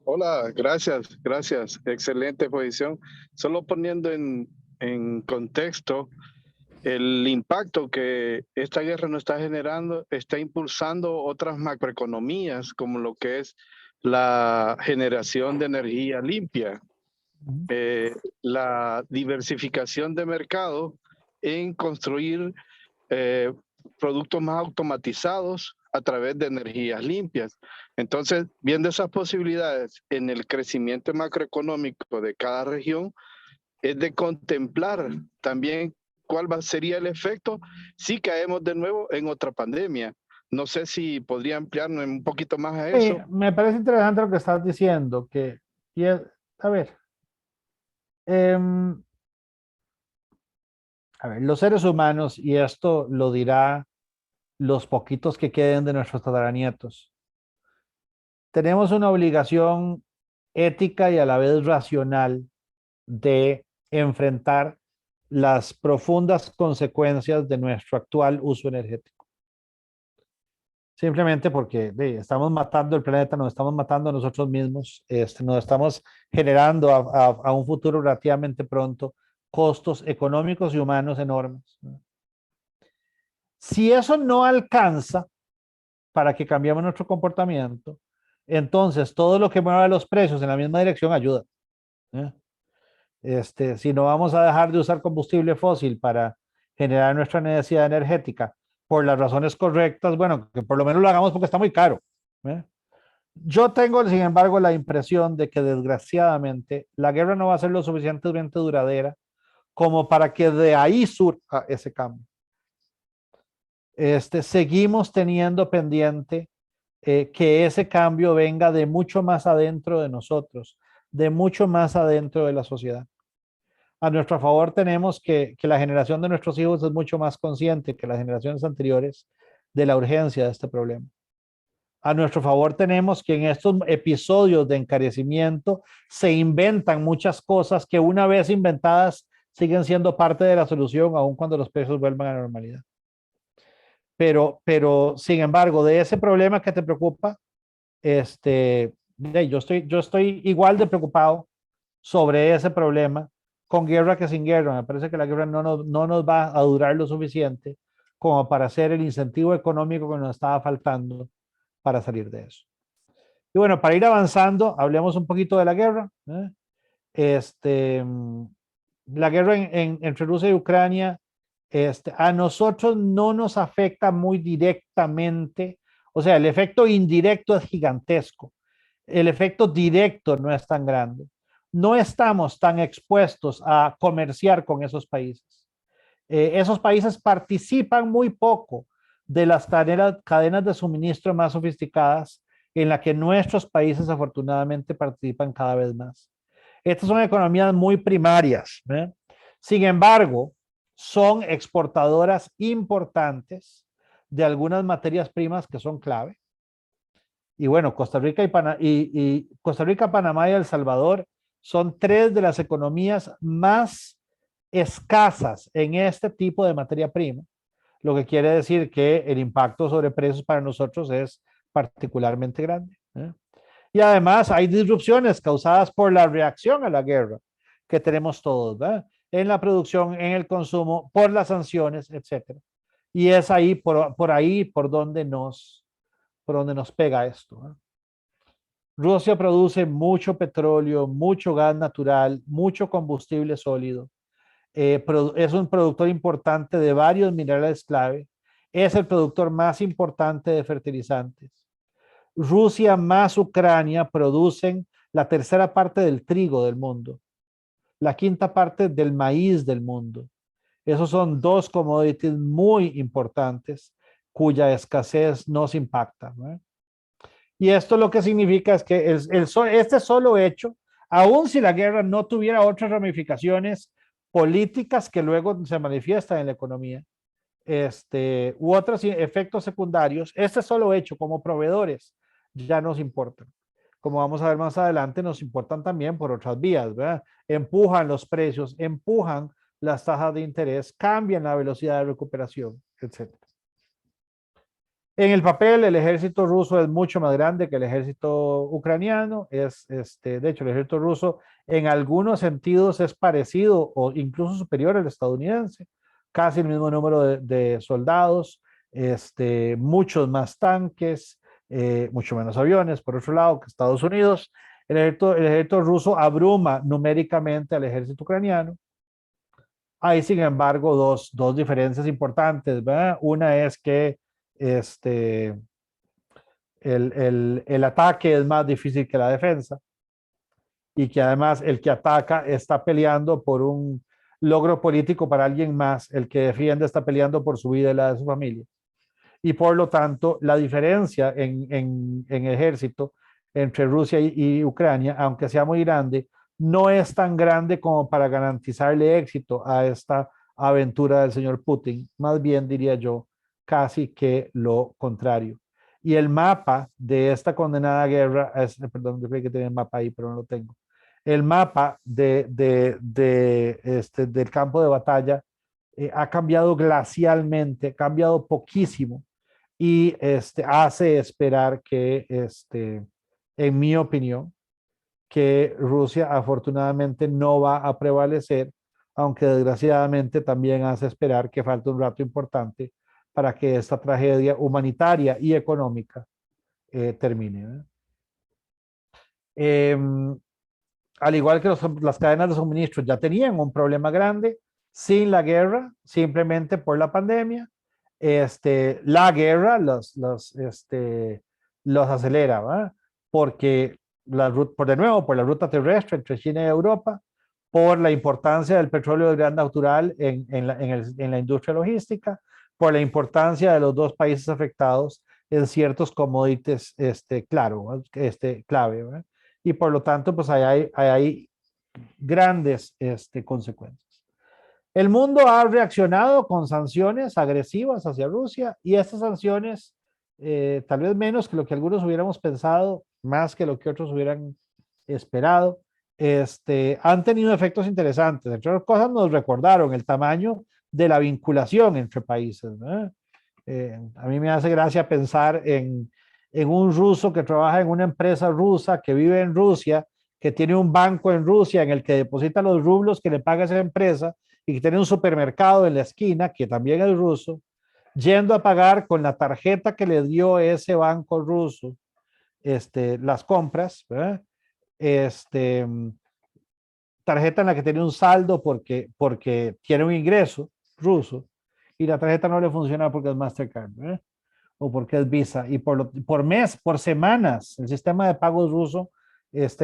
Hola, gracias. Excelente posición. Solo poniendo en contexto, el impacto que esta guerra nos está generando está impulsando otras macroeconomías, como lo que es la generación de energía limpia, la diversificación de mercado en construir productos más automatizados a través de energías limpias. Entonces, viendo esas posibilidades en el crecimiento macroeconómico de cada región, es de contemplar también cuál sería el efecto si caemos de nuevo en otra pandemia. No sé si podría ampliarnos un poquito más a eso. Me parece interesante lo que estás diciendo, a ver, Em, a ver, los seres humanos, y esto lo dirá los poquitos que queden de nuestros tataranietos, tenemos una obligación ética y a la vez racional de enfrentar las profundas consecuencias de nuestro actual uso energético. Simplemente porque estamos matando el planeta, nos estamos matando a nosotros mismos, nos estamos generando a un futuro relativamente pronto costos económicos y humanos enormes. Si eso no alcanza para que cambiemos nuestro comportamiento, entonces todo lo que mueva los precios en la misma dirección ayuda. ¿Eh? Si no vamos a dejar de usar combustible fósil para generar nuestra necesidad energética por las razones correctas, bueno, que por lo menos lo hagamos porque está muy caro. ¿Eh? Yo tengo, sin embargo, la impresión de que desgraciadamente la guerra no va a ser lo suficientemente duradera como para que de ahí surja ese cambio. Seguimos teniendo pendiente que ese cambio venga de mucho más adentro de nosotros, de mucho más adentro de la sociedad. A nuestro favor tenemos que la generación de nuestros hijos es mucho más consciente que las generaciones anteriores de la urgencia de este problema. A nuestro favor tenemos que en estos episodios de encarecimiento se inventan muchas cosas que una vez inventadas siguen siendo parte de la solución, aun cuando los precios vuelvan a la normalidad. Pero sin embargo, de ese problema que te preocupa, yo estoy igual de preocupado sobre ese problema con guerra que sin guerra. Me parece que la guerra no nos va a durar lo suficiente como para hacer el incentivo económico que nos estaba faltando para salir de eso. Y bueno, para ir avanzando, hablemos un poquito de la guerra. La guerra entre Rusia y Ucrania, a nosotros no nos afecta muy directamente, o sea, el efecto indirecto es gigantesco, el efecto directo no es tan grande. No estamos tan expuestos a comerciar con esos países. Esos países participan muy poco de las cadenas de suministro más sofisticadas en la que nuestros países afortunadamente participan cada vez más. Estas son economías muy primarias. Sin embargo, son exportadoras importantes de algunas materias primas que son clave. Y bueno, Costa Rica, Costa Rica, Panamá y El Salvador son tres de las economías más escasas en este tipo de materia prima, lo que quiere decir que el impacto sobre precios para nosotros es particularmente grande. Y además hay disrupciones causadas por la reacción a la guerra que tenemos todos, ¿verdad? En la producción, en el consumo, por las sanciones, etc. Y es ahí, por ahí, por donde nos pega esto. Rusia produce mucho petróleo, mucho gas natural, mucho combustible sólido. Es un productor importante de varios minerales clave. Es el productor más importante de fertilizantes. Rusia más Ucrania producen la tercera parte del trigo del mundo, la quinta parte del maíz del mundo. Esos son dos commodities muy importantes cuya escasez nos impacta, ¿no? Y esto lo que significa es que este solo hecho, aun si la guerra no tuviera otras ramificaciones políticas que luego se manifiestan en la economía, u otros efectos secundarios, este solo hecho como proveedores ya nos importan. Como vamos a ver más adelante, nos importan también por otras vías, ¿verdad? Empujan los precios, empujan las tasas de interés, cambian la velocidad de recuperación, etc. En el papel, el ejército ruso es mucho más grande que el ejército ucraniano. De hecho, el ejército ruso en algunos sentidos es parecido o incluso superior al estadounidense. Casi el mismo número de soldados, muchos más tanques, mucho menos aviones, por otro lado, que Estados Unidos. El ejército ruso abruma numéricamente al ejército ucraniano. Hay, sin embargo, dos diferencias importantes, ¿verdad? Una es que el ataque es más difícil que la defensa y que además el que ataca está peleando por un logro político para alguien más, el que defiende está peleando por su vida y la de su familia. Y por lo tanto, la diferencia en ejército entre Rusia y Ucrania, aunque sea muy grande, no es tan grande como para garantizarle éxito a esta aventura del señor Putin. Más bien diría yo, casi que lo contrario. Y el mapa de esta condenada guerra, perdón, yo creo que tenía el mapa ahí, pero no lo tengo. El mapa del campo de batalla ha cambiado glacialmente, ha cambiado poquísimo y hace esperar que, en mi opinión, que Rusia afortunadamente no va a prevalecer, aunque desgraciadamente también hace esperar que falta un rato importante para que esta tragedia humanitaria y económica termine. Al igual que las cadenas de suministro ya tenían un problema grande sin la guerra, simplemente por la pandemia. La guerra los acelera, ¿verdad? Porque de nuevo, por la ruta terrestre entre China y Europa, por la importancia del petróleo de gas natural en la industria logística, por la importancia de los dos países afectados en ciertos commodities clave, ¿verdad? Y por lo tanto, pues hay grandes consecuencias. El mundo ha reaccionado con sanciones agresivas hacia Rusia y estas sanciones, tal vez menos que lo que algunos hubiéramos pensado, más que lo que otros hubieran esperado, han tenido efectos interesantes. Entre otras cosas, nos recordaron el tamaño de la vinculación entre países, ¿no? A mí me hace gracia pensar en un ruso que trabaja en una empresa rusa, que vive en Rusia, que tiene un banco en Rusia en el que deposita los rublos que le paga esa empresa y que tiene un supermercado en la esquina, que también es ruso, yendo a pagar con la tarjeta que le dio ese banco ruso las compras, ¿verdad? Tarjeta en la que tiene un saldo porque tiene un ingreso ruso y la tarjeta no le funciona porque es Mastercard, ¿verdad? O porque es Visa, y por mes, por semanas, el sistema de pagos ruso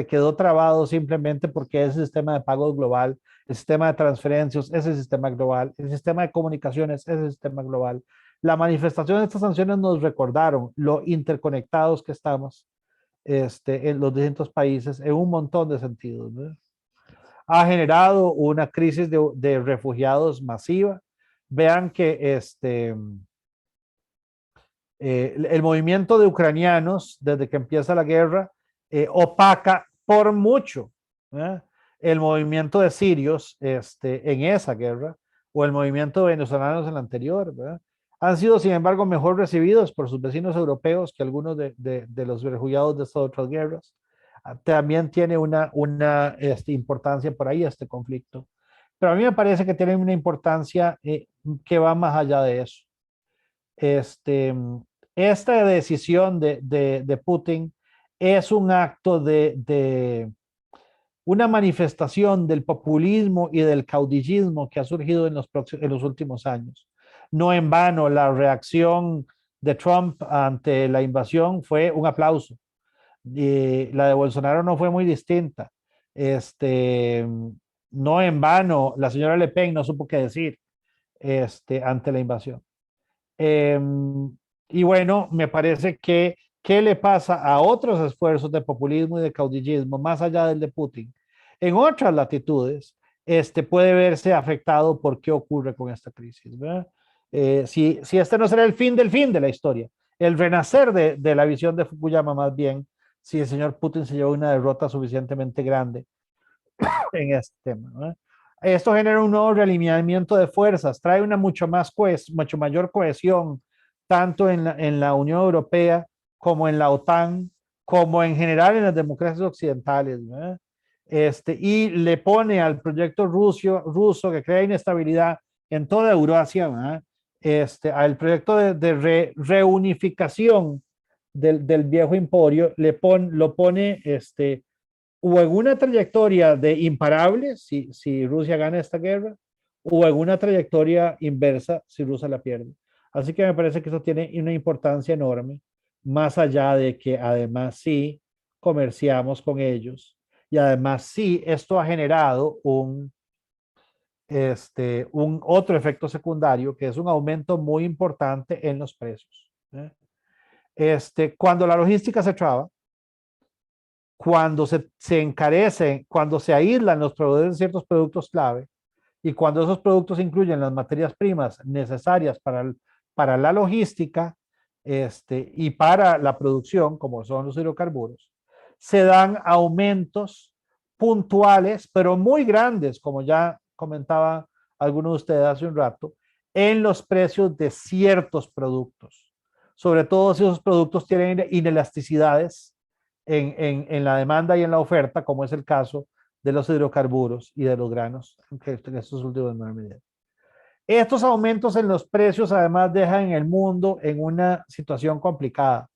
quedó trabado simplemente porque ese sistema de pagos global, el sistema de transferencias, ese sistema global, el sistema de comunicaciones, ese sistema global. La manifestación de estas sanciones nos recordaron lo interconectados que estamos en los distintos países en un montón de sentidos, ¿verdad? Ha generado una crisis de refugiados masiva. Vean que el movimiento de ucranianos, desde que empieza la guerra, opaca por mucho, ¿eh? El movimiento de sirios en esa guerra, o el movimiento de venezolanos en la anterior, ¿verdad? Han sido, sin embargo, mejor recibidos por sus vecinos europeos que algunos de los refugiados de estas otras guerras. También tiene una importancia por ahí este conflicto. Pero a mí me parece que tiene una importancia que va más allá de eso. Esta decisión de Putin es un acto de una manifestación del populismo y del caudillismo que ha surgido en los últimos años. No en vano, la reacción de Trump ante la invasión fue un aplauso. Y la de Bolsonaro no fue muy distinta. No en vano, la señora Le Pen no supo qué decir ante la invasión. Y bueno, me parece que ¿qué le pasa a otros esfuerzos de populismo y de caudillismo, más allá del de Putin? En otras latitudes, puede verse afectado por qué ocurre con esta crisis, ¿verdad? Si este no será el fin de la historia, el renacer de la visión de Fukuyama, más bien, si el señor Putin se lleva una derrota suficientemente grande en este tema, ¿verdad? Esto genera un nuevo realineamiento de fuerzas, trae una mucho mayor cohesión, tanto en la Unión Europea como en la OTAN, como en general en las democracias occidentales, ¿verdad? Y le pone al proyecto ruso que crea inestabilidad en toda Eurasia, ¿verdad? Al proyecto de reunificación del viejo emporio, lo pone o en una trayectoria de imparable si Rusia gana esta guerra, o en una trayectoria inversa si Rusia la pierde. Así que me parece que eso tiene una importancia enorme, más allá de que además sí comerciamos con ellos y además sí esto ha generado un otro efecto secundario que es un aumento muy importante en los precios, ¿eh? Cuando la logística se traba, cuando se encarecen, cuando se aíslan los proveedores de ciertos productos clave y cuando esos productos incluyen las materias primas necesarias para la logística y para la producción, como son los hidrocarburos, se dan aumentos puntuales, pero muy grandes, como ya comentaba alguno de ustedes hace un rato, en los precios de ciertos productos. Sobre todo si esos productos tienen inelasticidades en la demanda y en la oferta, como es el caso de los hidrocarburos y de los granos, en estos últimos 9 meses. Estos aumentos en los precios además dejan el mundo en una situación complicada.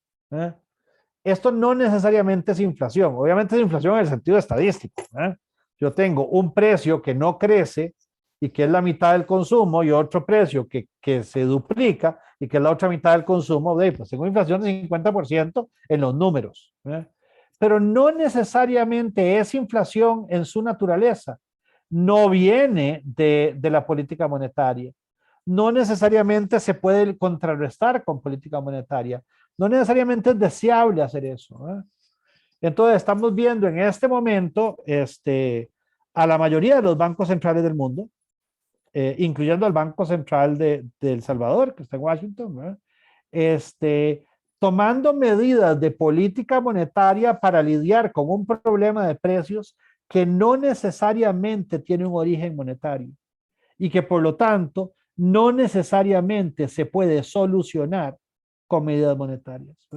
Esto no necesariamente es inflación, obviamente es inflación en el sentido estadístico. Yo tengo un precio que no crece y que es la mitad del consumo y otro precio que se duplica y que es la otra mitad del consumo, pues tengo inflación de 50% en los números. Pero no necesariamente es inflación en su naturaleza. No viene de la política monetaria. No necesariamente se puede contrarrestar con política monetaria. No necesariamente es deseable hacer eso. Entonces estamos viendo en este momento a la mayoría de los bancos centrales del mundo, incluyendo al Banco Central de El Salvador, que está en Washington, tomando medidas de política monetaria para lidiar con un problema de precios que no necesariamente tiene un origen monetario y que por lo tanto no necesariamente se puede solucionar con medidas monetarias.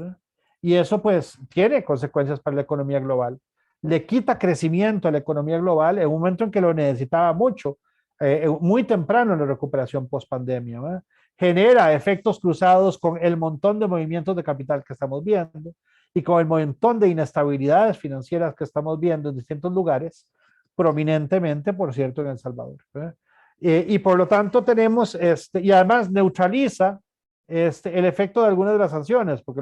Y eso pues tiene consecuencias para la economía global. Le quita crecimiento a la economía global en un momento en que lo necesitaba mucho, muy temprano en la recuperación post-pandemia. Genera efectos cruzados con el montón de movimientos de capital que estamos viendo y con el montón de inestabilidades financieras que estamos viendo en distintos lugares, prominentemente, por cierto, en El Salvador. Y por lo tanto tenemos, y además neutraliza el efecto de algunas de las sanciones, porque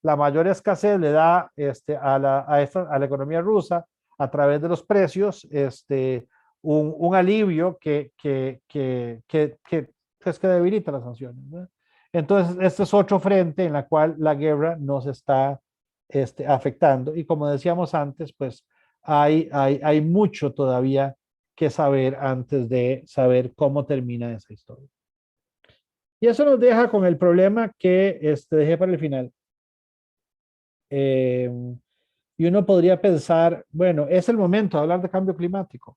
la mayor escasez le da a la economía rusa a través de los precios un alivio que debilita las sanciones. Entonces, este es otro frente en la cual la guerra nos está afectando. Y como decíamos antes, pues hay mucho todavía que saber antes de saber cómo termina esa historia. Y eso nos deja con el problema que dejé para el final. Y uno podría pensar, bueno, es el momento de hablar de cambio climático.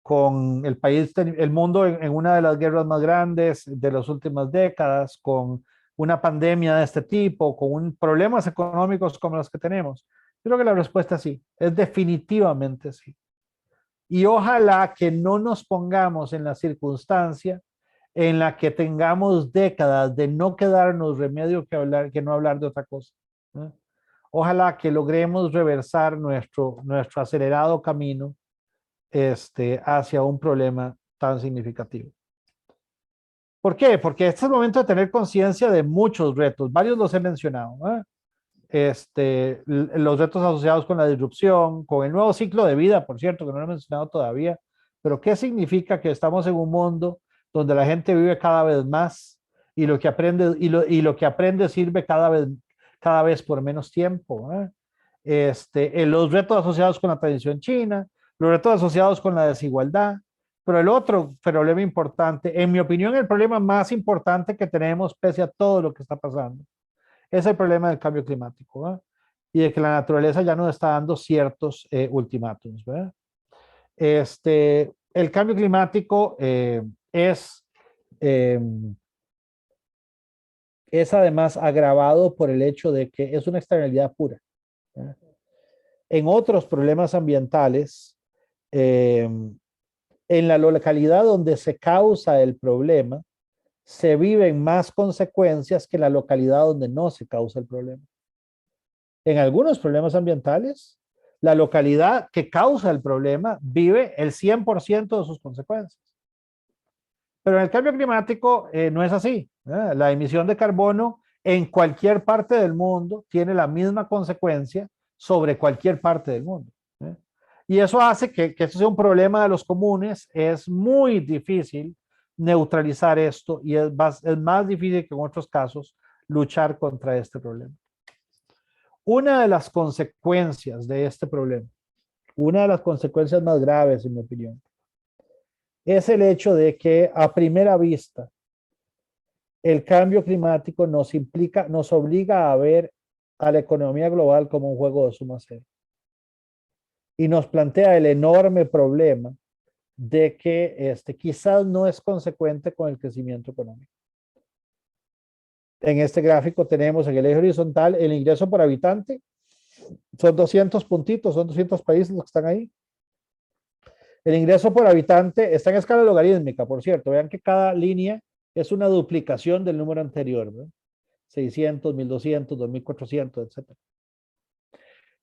Con el mundo en una de las guerras más grandes de las últimas décadas, con una pandemia de este tipo, con problemas económicos como los que tenemos. Yo creo que la respuesta es sí, es definitivamente sí. Y ojalá que no nos pongamos en la circunstancia en la que tengamos décadas de no quedarnos remedio que no hablar de otra cosa. Ojalá que logremos reversar nuestro acelerado camino hacia un problema tan significativo. ¿Por qué? Porque este es el momento de tener conciencia de muchos retos, varios los he mencionado. Los retos asociados con la disrupción, con el nuevo ciclo de vida, por cierto, que no lo he mencionado todavía, pero ¿qué significa que estamos en un mundo donde la gente vive cada vez más y lo que aprende, lo que aprende sirve cada vez por menos tiempo? Los retos asociados con la tradición china, los retos asociados con la desigualdad, pero el otro problema importante, en mi opinión, el problema más importante que tenemos pese a todo lo que está pasando, es el problema del cambio climático, y de que la naturaleza ya nos está dando ciertos ultimátums. El cambio climático es además agravado por el hecho de que es una externalidad pura. En otros problemas ambientales, en la localidad donde se causa el problema, se viven más consecuencias que en la localidad donde no se causa el problema. En algunos problemas ambientales, la localidad que causa el problema vive el 100% de sus consecuencias. Pero en el cambio climático no es así. La emisión de carbono en cualquier parte del mundo tiene la misma consecuencia sobre cualquier parte del mundo. Y eso hace que esto sea un problema de los comunes. Es muy difícil neutralizar esto y es más difícil que en otros casos luchar contra este problema. Una de las consecuencias de este problema, una de las consecuencias más graves, en mi opinión, es el hecho de que a primera vista el cambio climático nos obliga a ver a la economía global como un juego de suma cero. Y nos plantea el enorme problema de que quizás no es consecuente con el crecimiento económico. En este gráfico tenemos en el eje horizontal el ingreso por habitante. Son 200 puntitos, son 200 países los que están ahí. El ingreso por habitante está en escala logarítmica, por cierto. Vean que cada línea es una duplicación del número anterior, ¿verdad? 600, 1200, 2400, etc.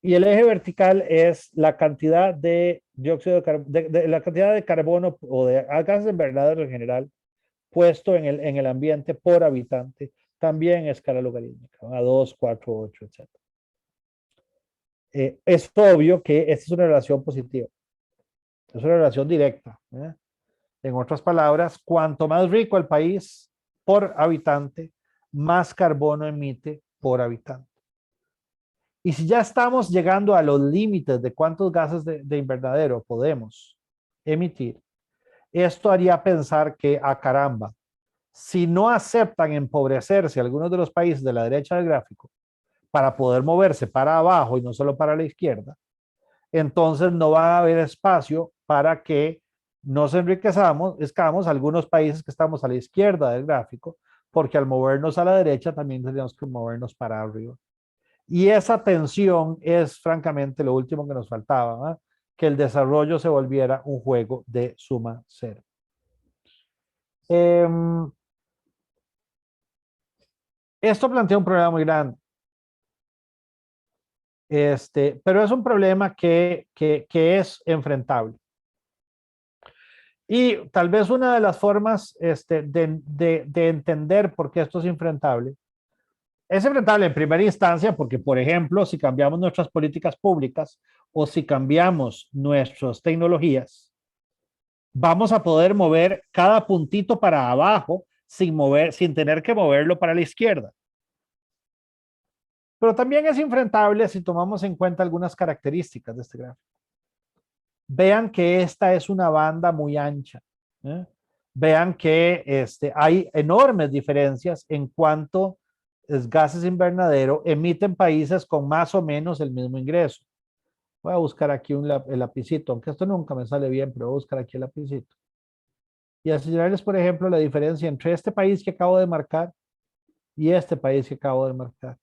Y el eje vertical es la cantidad de dióxido de carbono, la cantidad de carbono o de gases invernadero en general puesto en el ambiente por habitante, también en escala logarítmica, a 2, 4, 8, etc. Es obvio que esta es una relación positiva. Es una relación directa. En otras palabras, cuanto más rico el país por habitante, más carbono emite por habitante. Y si ya estamos llegando a los límites de cuántos gases de invernadero podemos emitir, esto haría pensar que, a caramba, si no aceptan empobrecerse algunos de los países de la derecha del gráfico para poder moverse para abajo y no solo para la izquierda, entonces no va a haber espacio para que nos enriquezcamos algunos países que estamos a la izquierda del gráfico, porque al movernos a la derecha también tenemos que movernos para arriba. Y esa tensión es francamente lo último que nos faltaba, ¿eh? Que el desarrollo se volviera un juego de suma cero. Esto plantea un problema muy grande. Pero es un problema que es enfrentable. Y tal vez una de las formas de entender por qué esto es enfrentable en primera instancia porque, por ejemplo, si cambiamos nuestras políticas públicas o si cambiamos nuestras tecnologías, vamos a poder mover cada puntito para abajo sin tener que moverlo para la izquierda. Pero también es enfrentable si tomamos en cuenta algunas características de este gráfico. Vean que esta es una banda muy ancha. Vean que hay enormes diferencias en cuanto a gases invernadero emiten países con más o menos el mismo ingreso. Voy a buscar aquí el lapicito, aunque esto nunca me sale bien, pero voy a buscar aquí el lapicito. Y a señalarles, por ejemplo, la diferencia entre este país que acabo de marcar y este país que acabo de marcar.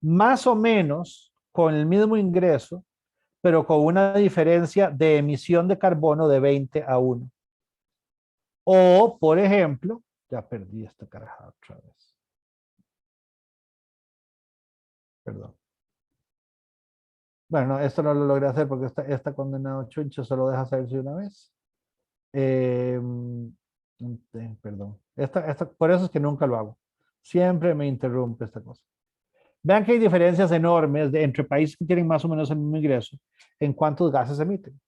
Más o menos con el mismo ingreso, pero con una diferencia de emisión de carbono de 20 a 1. O, por ejemplo, ya perdí esta carajada otra vez. Perdón. Bueno, esto no lo logré hacer porque esta condenado chuncho solo deja hacerse una vez. Perdón. Por eso es que nunca lo hago. Siempre me interrumpe esta cosa. Vean que hay diferencias enormes entre países que tienen más o menos el mismo ingreso en cuántos gases emiten.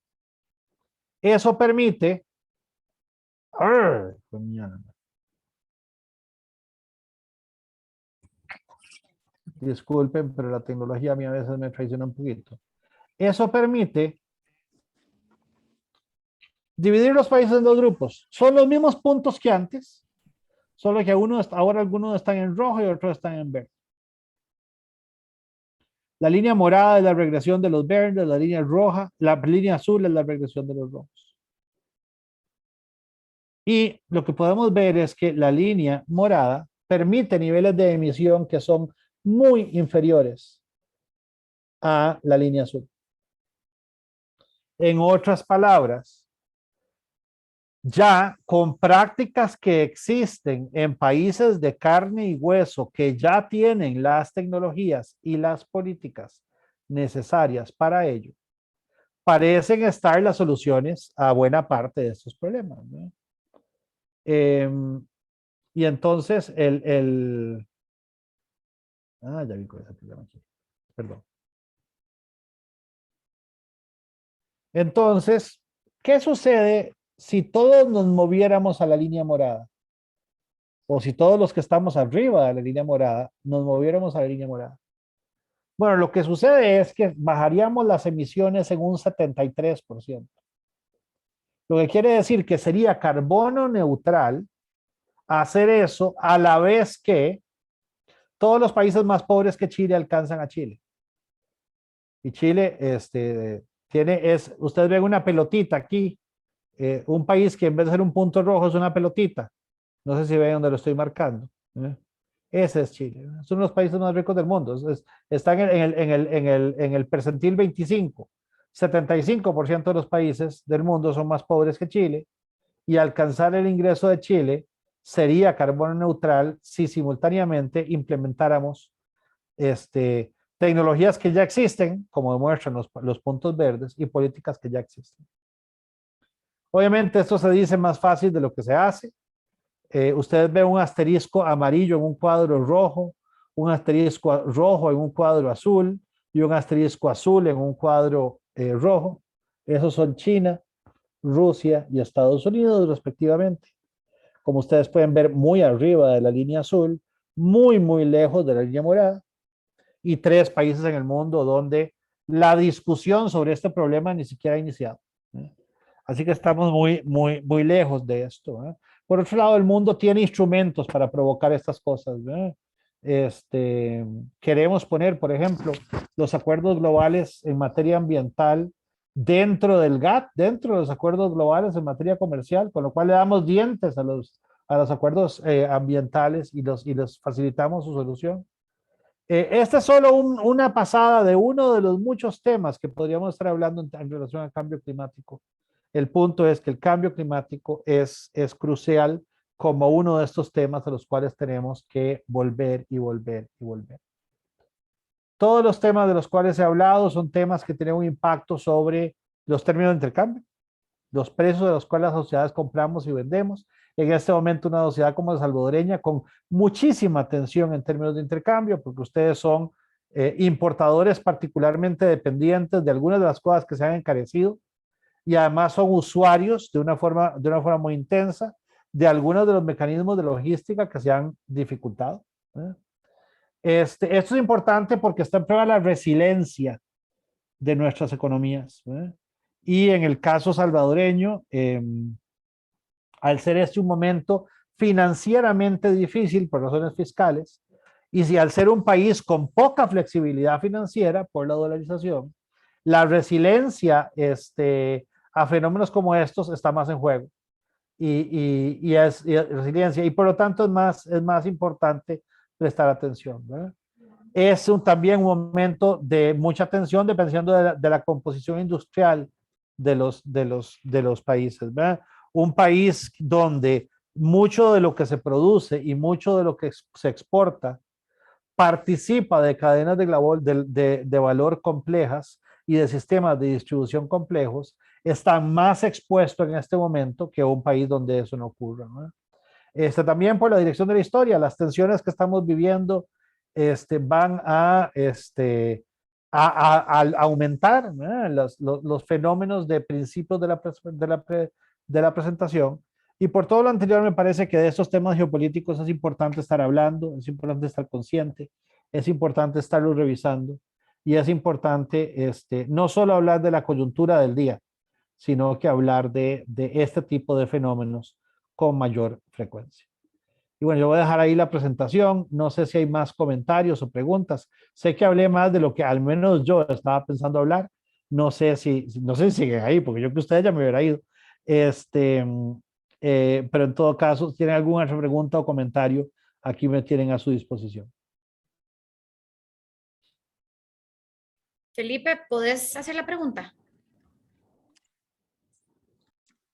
Eso permite... Disculpen, pero la tecnología a mí a veces me traiciona un poquito. Eso permite dividir los países en dos grupos. Son los mismos puntos que antes, solo que ahora algunos están en rojo y otros están en verde. La línea morada es la regresión de los verdes, la línea roja, la línea azul es la regresión de los rojos. Y lo que podemos ver es que la línea morada permite niveles de emisión que son muy inferiores a la línea azul. En otras palabras, ya con prácticas que existen en países de carne y hueso que ya tienen las tecnologías y las políticas necesarias para ello, parecen estar las soluciones a buena parte de estos problemas, ¿no? Y entonces ya vi cuál es el problema aquí. Perdón. Entonces, ¿qué sucede si todos nos moviéramos a la línea morada? O si todos los que estamos arriba de la línea morada nos moviéramos a la línea morada. Bueno, lo que sucede es que bajaríamos las emisiones en un 73%. Lo que quiere decir que sería carbono neutral hacer eso a la vez que todos los países más pobres que Chile alcanzan a Chile. Y Chile ustedes ven una pelotita aquí, un país que en vez de ser un punto rojo es una pelotita. No sé si ven donde lo estoy marcando. Ese es Chile. Es uno de los países más ricos del mundo. Está en el percentil 25. 75% de los países del mundo son más pobres que Chile, y alcanzar el ingreso de Chile sería carbono neutral si simultáneamente implementáramos tecnologías que ya existen, como demuestran los puntos verdes, y políticas que ya existen. Obviamente esto se dice más fácil de lo que se hace. Ustedes ven un asterisco amarillo en un cuadro rojo, un asterisco rojo en un cuadro azul y un asterisco azul en un cuadro rojo. Esos son China, Rusia y Estados Unidos respectivamente. Como ustedes pueden ver, muy arriba de la línea azul, muy, muy lejos de la línea morada, y 3 países en el mundo donde la discusión sobre este problema ni siquiera ha iniciado. Así que estamos muy, muy, muy lejos de esto. Por otro lado, el mundo tiene instrumentos para provocar estas cosas. Queremos poner, por ejemplo, los acuerdos globales en materia ambiental dentro del GATT, dentro de los acuerdos globales en materia comercial, con lo cual le damos dientes a los acuerdos ambientales y los facilitamos su solución. Esta es solo una pasada de uno de los muchos temas que podríamos estar hablando en relación al cambio climático. El punto es que el cambio climático es crucial como uno de estos temas a los cuales tenemos que volver y volver y volver. Todos los temas de los cuales he hablado son temas que tienen un impacto sobre los términos de intercambio, los precios de los cuales las sociedades compramos y vendemos. En este momento una sociedad como la salvadoreña con muchísima tensión en términos de intercambio, porque ustedes son importadores particularmente dependientes de algunas de las cosas que se han encarecido, y además son usuarios de una forma muy intensa de algunos de los mecanismos de logística que se han dificultado. Esto es importante porque está en prueba la resiliencia de nuestras economías. Y en el caso salvadoreño, al ser este un momento financieramente difícil por razones fiscales, y si al ser un país con poca flexibilidad financiera por la dolarización, la resiliencia a fenómenos como estos está más en juego. Y es resiliencia, y por lo tanto es más importante prestar atención, ¿verdad? Es también un momento de mucha atención dependiendo de la composición industrial de los países, ¿verdad? Un país donde mucho de lo que se produce y mucho de lo que se exporta participa de cadenas de valor complejas y de sistemas de distribución complejos, está más expuesto en este momento que un país donde eso no ocurra, ¿no? También por la dirección de la historia, las tensiones que estamos viviendo van a aumentar, ¿no? los fenómenos de principios de la presentación. Y por todo lo anterior, me parece que de estos temas geopolíticos es importante estar hablando, es importante estar consciente, es importante estarlo revisando, y es importante no solo hablar de la coyuntura del día, sino que hablar de este tipo de fenómenos con mayor frecuencia. Y bueno, yo voy a dejar ahí la presentación. No sé si hay más comentarios o preguntas. Sé que hablé más de lo que al menos yo estaba pensando hablar. No sé si siguen ahí, porque yo que ustedes ya me hubiera ido. Pero en todo caso, si tienen alguna pregunta o comentario, aquí me tienen a su disposición. Felipe, ¿podés hacer la pregunta?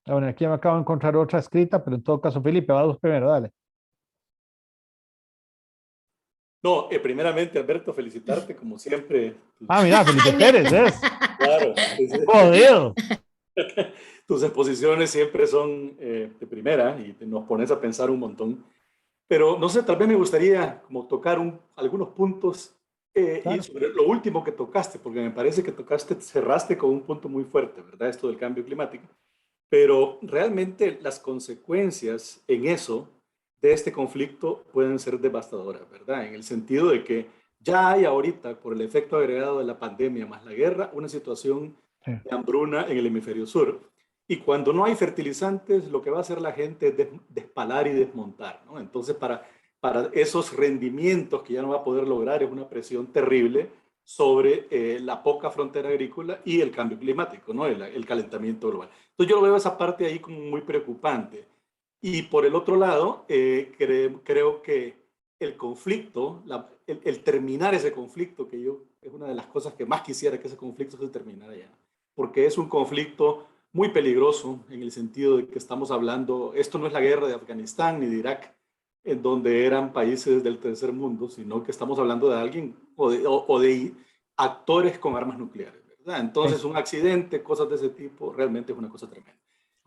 Bueno, aquí me acabo de encontrar otra escrita, pero en todo caso, Felipe, vamos primero, dale. No, primeramente, Alberto, felicitarte, como siempre. Mira, Felipe Pérez, ¿es? Claro. Jodido. Tus exposiciones siempre son de primera y nos pones a pensar un montón. Pero, no sé, tal vez me gustaría como tocar algunos puntos Claro. y sobre lo último que tocaste, porque me parece que cerraste con un punto muy fuerte, ¿verdad? Esto del cambio climático. Pero realmente las consecuencias en eso de este conflicto pueden ser devastadoras, ¿verdad? En el sentido de que Ya hay ahorita, por el efecto agregado de la pandemia más la guerra, una situación Sí. de hambruna en el hemisferio sur. Y cuando no hay fertilizantes, lo que va a hacer la gente es despalar y desmontar, ¿no? Entonces, para esos rendimientos que ya no va a poder lograr, es una presión terrible sobre la poca frontera agrícola y el cambio climático, ¿no? El calentamiento global. Entonces, yo lo veo esa parte ahí como muy preocupante. Y por el otro lado, creo que el conflicto, el terminar ese conflicto, que yo es una de las cosas que más quisiera que ese conflicto se terminara ya, porque es un conflicto muy peligroso en el sentido de que estamos hablando, esto no es la guerra de Afganistán ni de Irak, en donde eran países del tercer mundo, sino que estamos hablando de alguien o de actores con armas nucleares, ¿verdad? Entonces, Sí. un accidente, cosas de ese tipo, realmente es una cosa tremenda.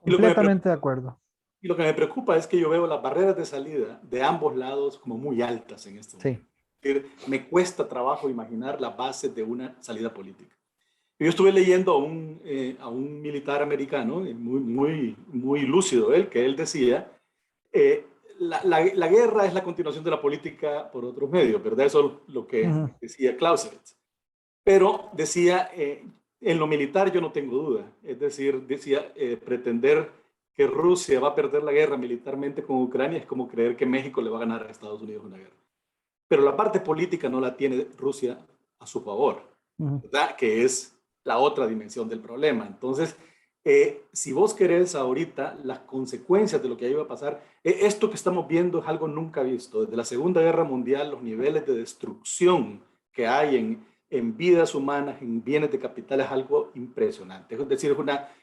Y lo que me Completamente de acuerdo. y lo que me preocupa es que yo veo las barreras de salida de ambos lados como muy altas en este momento. Sí. Es decir, me cuesta trabajo imaginar las bases de una salida política. Yo estuve leyendo a un militar americano, muy lúcido él, que él decía, eh, la guerra es la continuación de la política por otros medios, ¿verdad? Eso es lo que decía Clausewitz. Pero decía, en lo militar yo no tengo duda. Es decir, decía, pretender que Rusia va a perder la guerra militarmente con Ucrania es como creer que México le va a ganar a Estados Unidos una guerra. Pero la parte política no la tiene Rusia a su favor, ¿verdad? Que es la otra dimensión del problema. Entonces, si vos querés ahorita las consecuencias de lo que ahí va a pasar, esto que estamos viendo es algo nunca visto. Desde la Segunda Guerra Mundial, los niveles de destrucción que hay en vidas humanas, en bienes de capital, es algo impresionante. Es decir,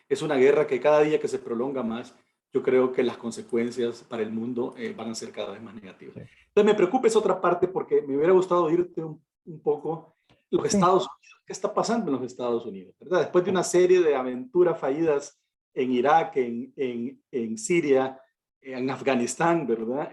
es una guerra que cada día que se prolonga más, yo creo que las consecuencias para el mundo van a ser cada vez más negativas. Sí. Entonces me preocupa esa otra parte porque me hubiera gustado oírte un poco los Estados Unidos, qué está pasando en los Estados Unidos, ¿verdad? Después de una serie de aventuras fallidas en Irak, en Siria, en Afganistán, ¿verdad?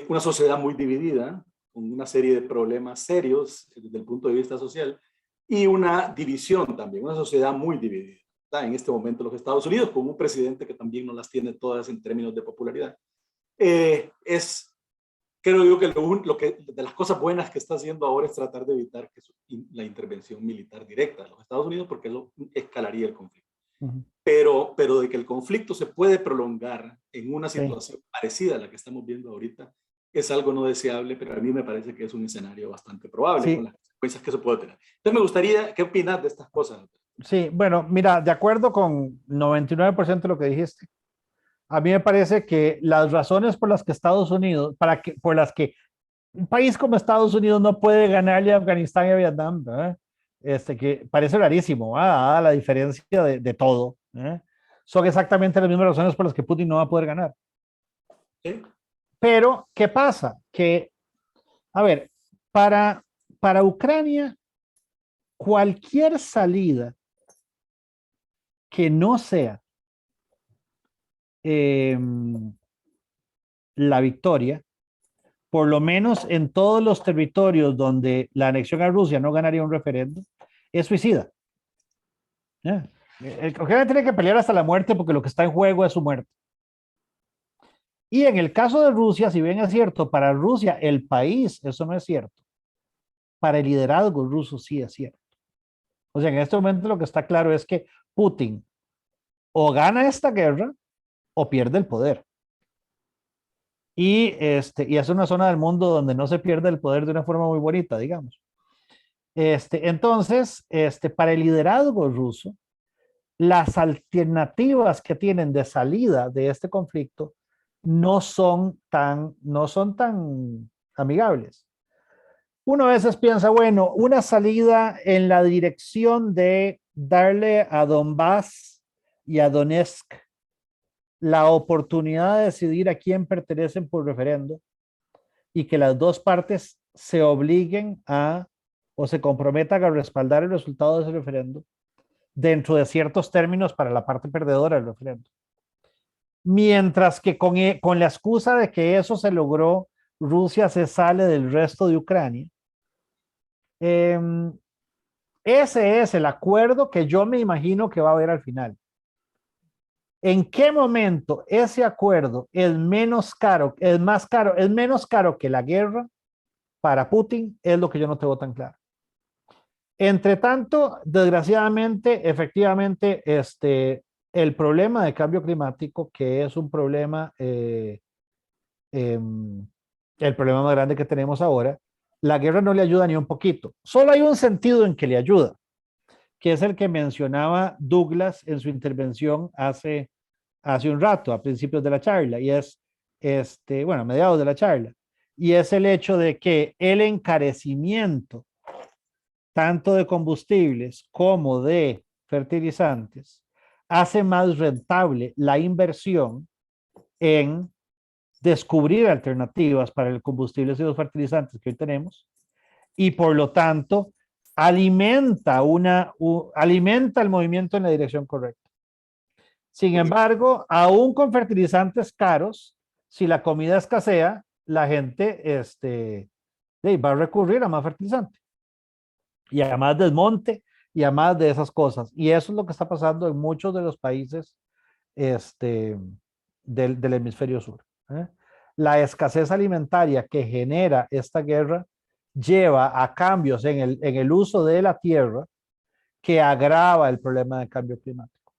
Una sociedad muy dividida, con una serie de problemas serios desde el punto de vista social y una división también, una sociedad muy dividida. ¿Verdad? En este momento los Estados Unidos, con un presidente que también no las tiene todas en términos de popularidad, creo yo que de las cosas buenas que está haciendo ahora es tratar de evitar la intervención militar directa de los Estados Unidos, porque eso escalaría el conflicto. Pero de que el conflicto se puede prolongar en una situación parecida a la que estamos viendo ahorita, es algo no deseable, pero a mí me parece que es un escenario bastante probable con las consecuencias que se puede tener. Entonces me gustaría, ¿qué opinas de estas cosas? Sí, bueno, mira, de acuerdo con 99% de lo que dijiste, a mí me parece que las razones por las que Estados Unidos, por las que un país como Estados Unidos no puede ganarle a Afganistán y a Vietnam, ¿verdad? Que parece rarísimo, dada la diferencia de todo, ¿eh? Son exactamente las mismas razones por las que Putin no va a poder ganar. ¿Sí? Pero, ¿qué pasa? Que, a ver, para Ucrania, cualquier salida que no sea la victoria, por lo menos en todos los territorios donde la anexión a Rusia no ganaría un referéndum, es suicida. Ucrania tiene que pelear hasta la muerte porque lo que está en juego es su muerte. Y en el caso de Rusia, si bien es cierto, para Rusia, el país, eso no es cierto. Para el liderazgo ruso sí es cierto. O sea, en este momento lo que está claro es que Putin o gana esta guerra o pierde el poder. Y es una zona del mundo donde no se pierde el poder de una forma muy bonita, digamos. Entonces, para el liderazgo ruso, las alternativas que tienen de salida de este conflicto no son tan amigables. Uno a veces piensa, bueno, una salida en la dirección de darle a Donbass y a Donetsk la oportunidad de decidir a quién pertenecen por referendo y que las dos partes se obliguen o se comprometan a respaldar el resultado de ese referendo dentro de ciertos términos para la parte perdedora del referendo. Mientras que con la excusa de que eso se logró, Rusia se sale del resto de Ucrania. Ese es el acuerdo que yo me imagino que va a haber al final. ¿En qué momento ese acuerdo es menos caro que la guerra? para Putin es lo que yo no tengo tan claro. Entre tanto, desgraciadamente, efectivamente, el problema de cambio climático, que es un problema, el problema más grande que tenemos ahora, la guerra no le ayuda ni un poquito. Solo hay un sentido en que le ayuda, que es el que mencionaba Douglas en su intervención hace un rato, a principios de la charla, y es, bueno, a mediados de la charla, y es el hecho de que el encarecimiento tanto de combustibles como de fertilizantes hace más rentable la inversión en descubrir alternativas para el combustible y los fertilizantes que hoy tenemos, y por lo tanto alimenta el movimiento en la dirección correcta. Sin embargo, aún con fertilizantes caros, si la comida escasea, la gente va a recurrir a más fertilizante y a más desmonte y a más de esas cosas. Y eso es lo que está pasando en muchos de los países del hemisferio sur. La escasez alimentaria que genera esta guerra lleva a cambios en el uso de la tierra que agrava el problema de cambio climático.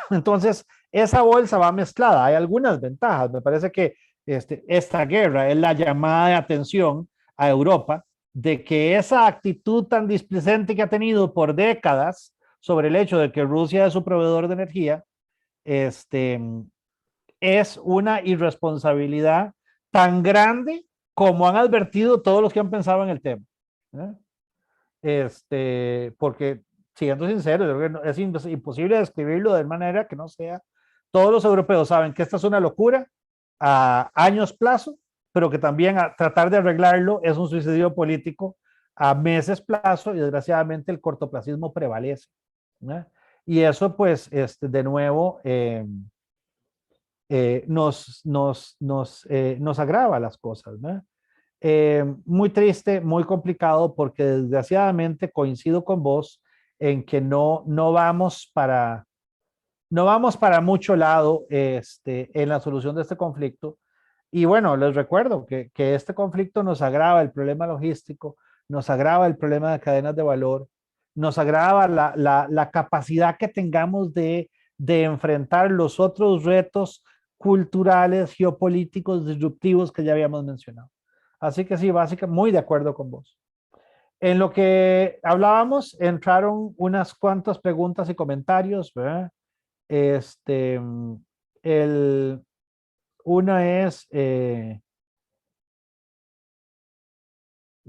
Entonces, esa bolsa va mezclada. Hay algunas ventajas. Me parece que esta guerra es la llamada de atención a Europa de que esa actitud tan displicente que ha tenido por décadas sobre el hecho de que Rusia es su proveedor de energía, es una irresponsabilidad tan grande como han advertido todos los que han pensado en el tema. Porque, siendo sincero, es imposible describirlo de manera que no sea. Todos los europeos saben que esta es una locura a años plazo, pero que también a tratar de arreglarlo es un suicidio político a meses plazo, y desgraciadamente el cortoplacismo prevalece. Y eso, pues, de nuevo, nos agrava las cosas. Muy triste, muy complicado, porque desgraciadamente coincido con vos en que no vamos para mucho lado en la solución de este conflicto. Y bueno, les recuerdo que este conflicto nos agrava el problema logístico, nos agrava el problema de cadenas de valor, nos agrava la capacidad que tengamos de enfrentar los otros retos culturales, geopolíticos, disruptivos que ya habíamos mencionado. Así que sí, básicamente muy de acuerdo con vos. En lo que hablábamos, entraron unas cuantas preguntas y comentarios, ¿verdad? Una es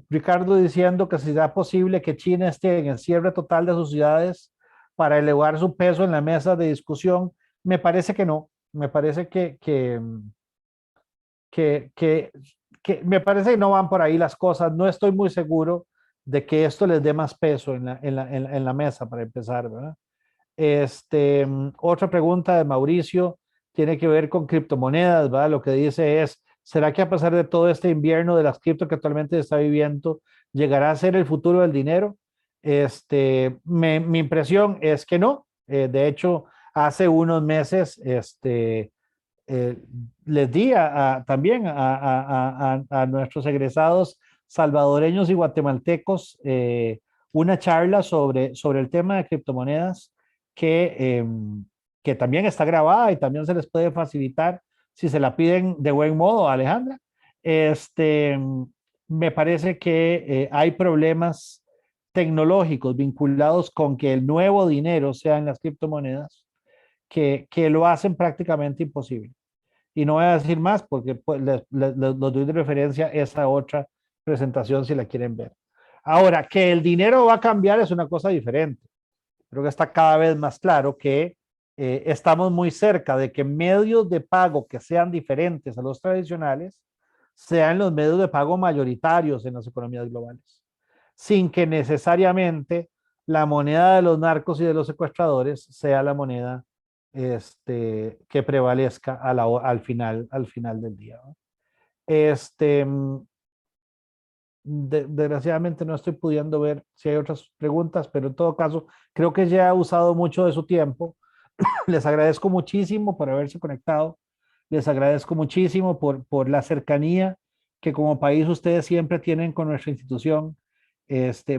Ricardo diciendo que si será posible que China esté en el cierre total de sus ciudades para elevar su peso en la mesa de discusión. Me parece que no. Me parece me parece que no van por ahí las cosas. No estoy muy seguro de que esto les dé más peso en la mesa, para empezar, ¿verdad? Otra pregunta de Mauricio tiene que ver con criptomonedas, ¿verdad? Lo que dice es, ¿será que a pesar de todo este invierno de las cripto que actualmente se está viviendo, llegará a ser el futuro del dinero? Mi impresión es que no. De hecho, hace unos meses les di también a nuestros egresados salvadoreños y guatemaltecos una charla sobre el tema de criptomonedas que también está grabada y también se les puede facilitar si se la piden de buen modo, Alejandra. Me parece que hay problemas tecnológicos vinculados con que el nuevo dinero sea en las criptomonedas que lo hacen prácticamente imposible. Y no voy a decir más porque pues, les doy de referencia esa otra presentación si la quieren ver. Ahora, que el dinero va a cambiar es una cosa diferente. Creo que está cada vez más claro que estamos muy cerca de que medios de pago que sean diferentes a los tradicionales sean los medios de pago mayoritarios en las economías globales, sin que necesariamente la moneda de los narcos y de los secuestradores sea la moneda que prevalezca al final del día, ¿no? Desgraciadamente no estoy pudiendo ver si hay otras preguntas, pero en todo caso creo que ya he usado mucho de su tiempo. Les agradezco muchísimo por haberse conectado, les agradezco muchísimo por la cercanía que como país ustedes siempre tienen con nuestra institución.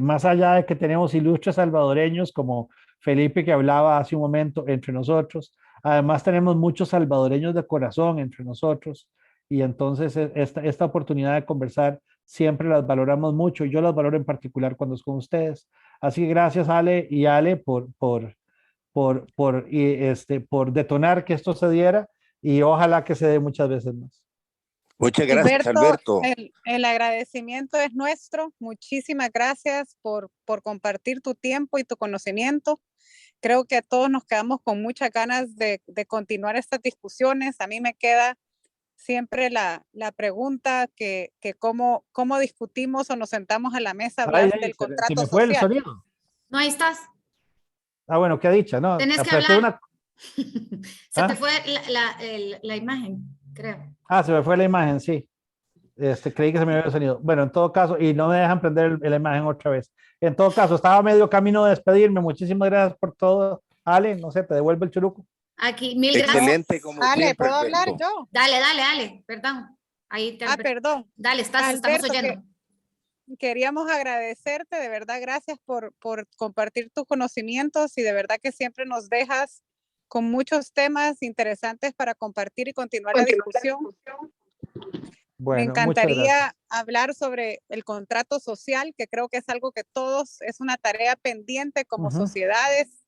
Más allá de que tenemos ilustres salvadoreños como Felipe que hablaba hace un momento entre nosotros, además tenemos muchos salvadoreños de corazón entre nosotros y entonces esta oportunidad de conversar siempre las valoramos mucho y yo las valoro en particular cuando es con ustedes. Así que gracias Ale y Ale por detonar que esto se diera y ojalá que se dé muchas veces más. Muchas gracias, Alberto. El agradecimiento es nuestro. Muchísimas gracias por compartir tu tiempo y tu conocimiento. Creo que todos nos quedamos con muchas ganas de continuar estas discusiones. A mí me queda siempre la pregunta que cómo discutimos o nos sentamos a la mesa a hablar del se contrato me fue el social. sonido. No, ahí estás. Ah, bueno, qué dicha, ¿no? Tenés que Apreté hablar. Se ¿Ah? te fue la imagen, creo. Ah, se me fue la imagen, sí. Creí que se me había sonido. Bueno, en todo caso, y no me dejan prender la imagen otra vez. En todo caso, estaba a medio camino de despedirme. Muchísimas gracias por todo. Ale, no sé, te devuelvo el churuco. Aquí, mil gracias. Excelente, como Ale, siempre, ¿puedo hablar Alberto. yo? Dale, perdón. Ahí te Perdón. Dale, estamos Alberto, oyendo. Queríamos agradecerte, de verdad, gracias por compartir tus conocimientos y de verdad que siempre nos dejas con muchos temas interesantes para compartir y continuar la discusión. Bueno, Me muchas encantaría hablar sobre el contrato social, que creo que es algo que todos, es una tarea pendiente como sociedades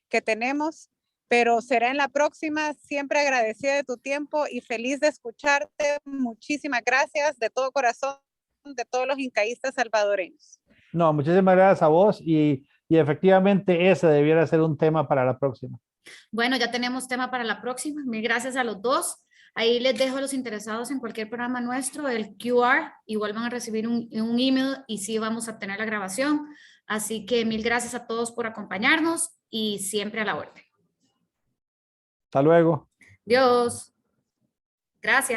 que tenemos, pero será en la próxima. Siempre agradecida de tu tiempo y feliz de escucharte. Muchísimas gracias de todo corazón, de todos los incaístas salvadoreños. No, muchísimas gracias a vos y efectivamente ese debiera ser un tema para la próxima. Bueno, ya tenemos tema para la próxima. Mil gracias a los dos. Ahí les dejo a los interesados en cualquier programa nuestro el QR. Igual van a recibir un email y sí vamos a tener la grabación. Así que mil gracias a todos por acompañarnos y siempre a la orden. Hasta luego. Adiós. Gracias.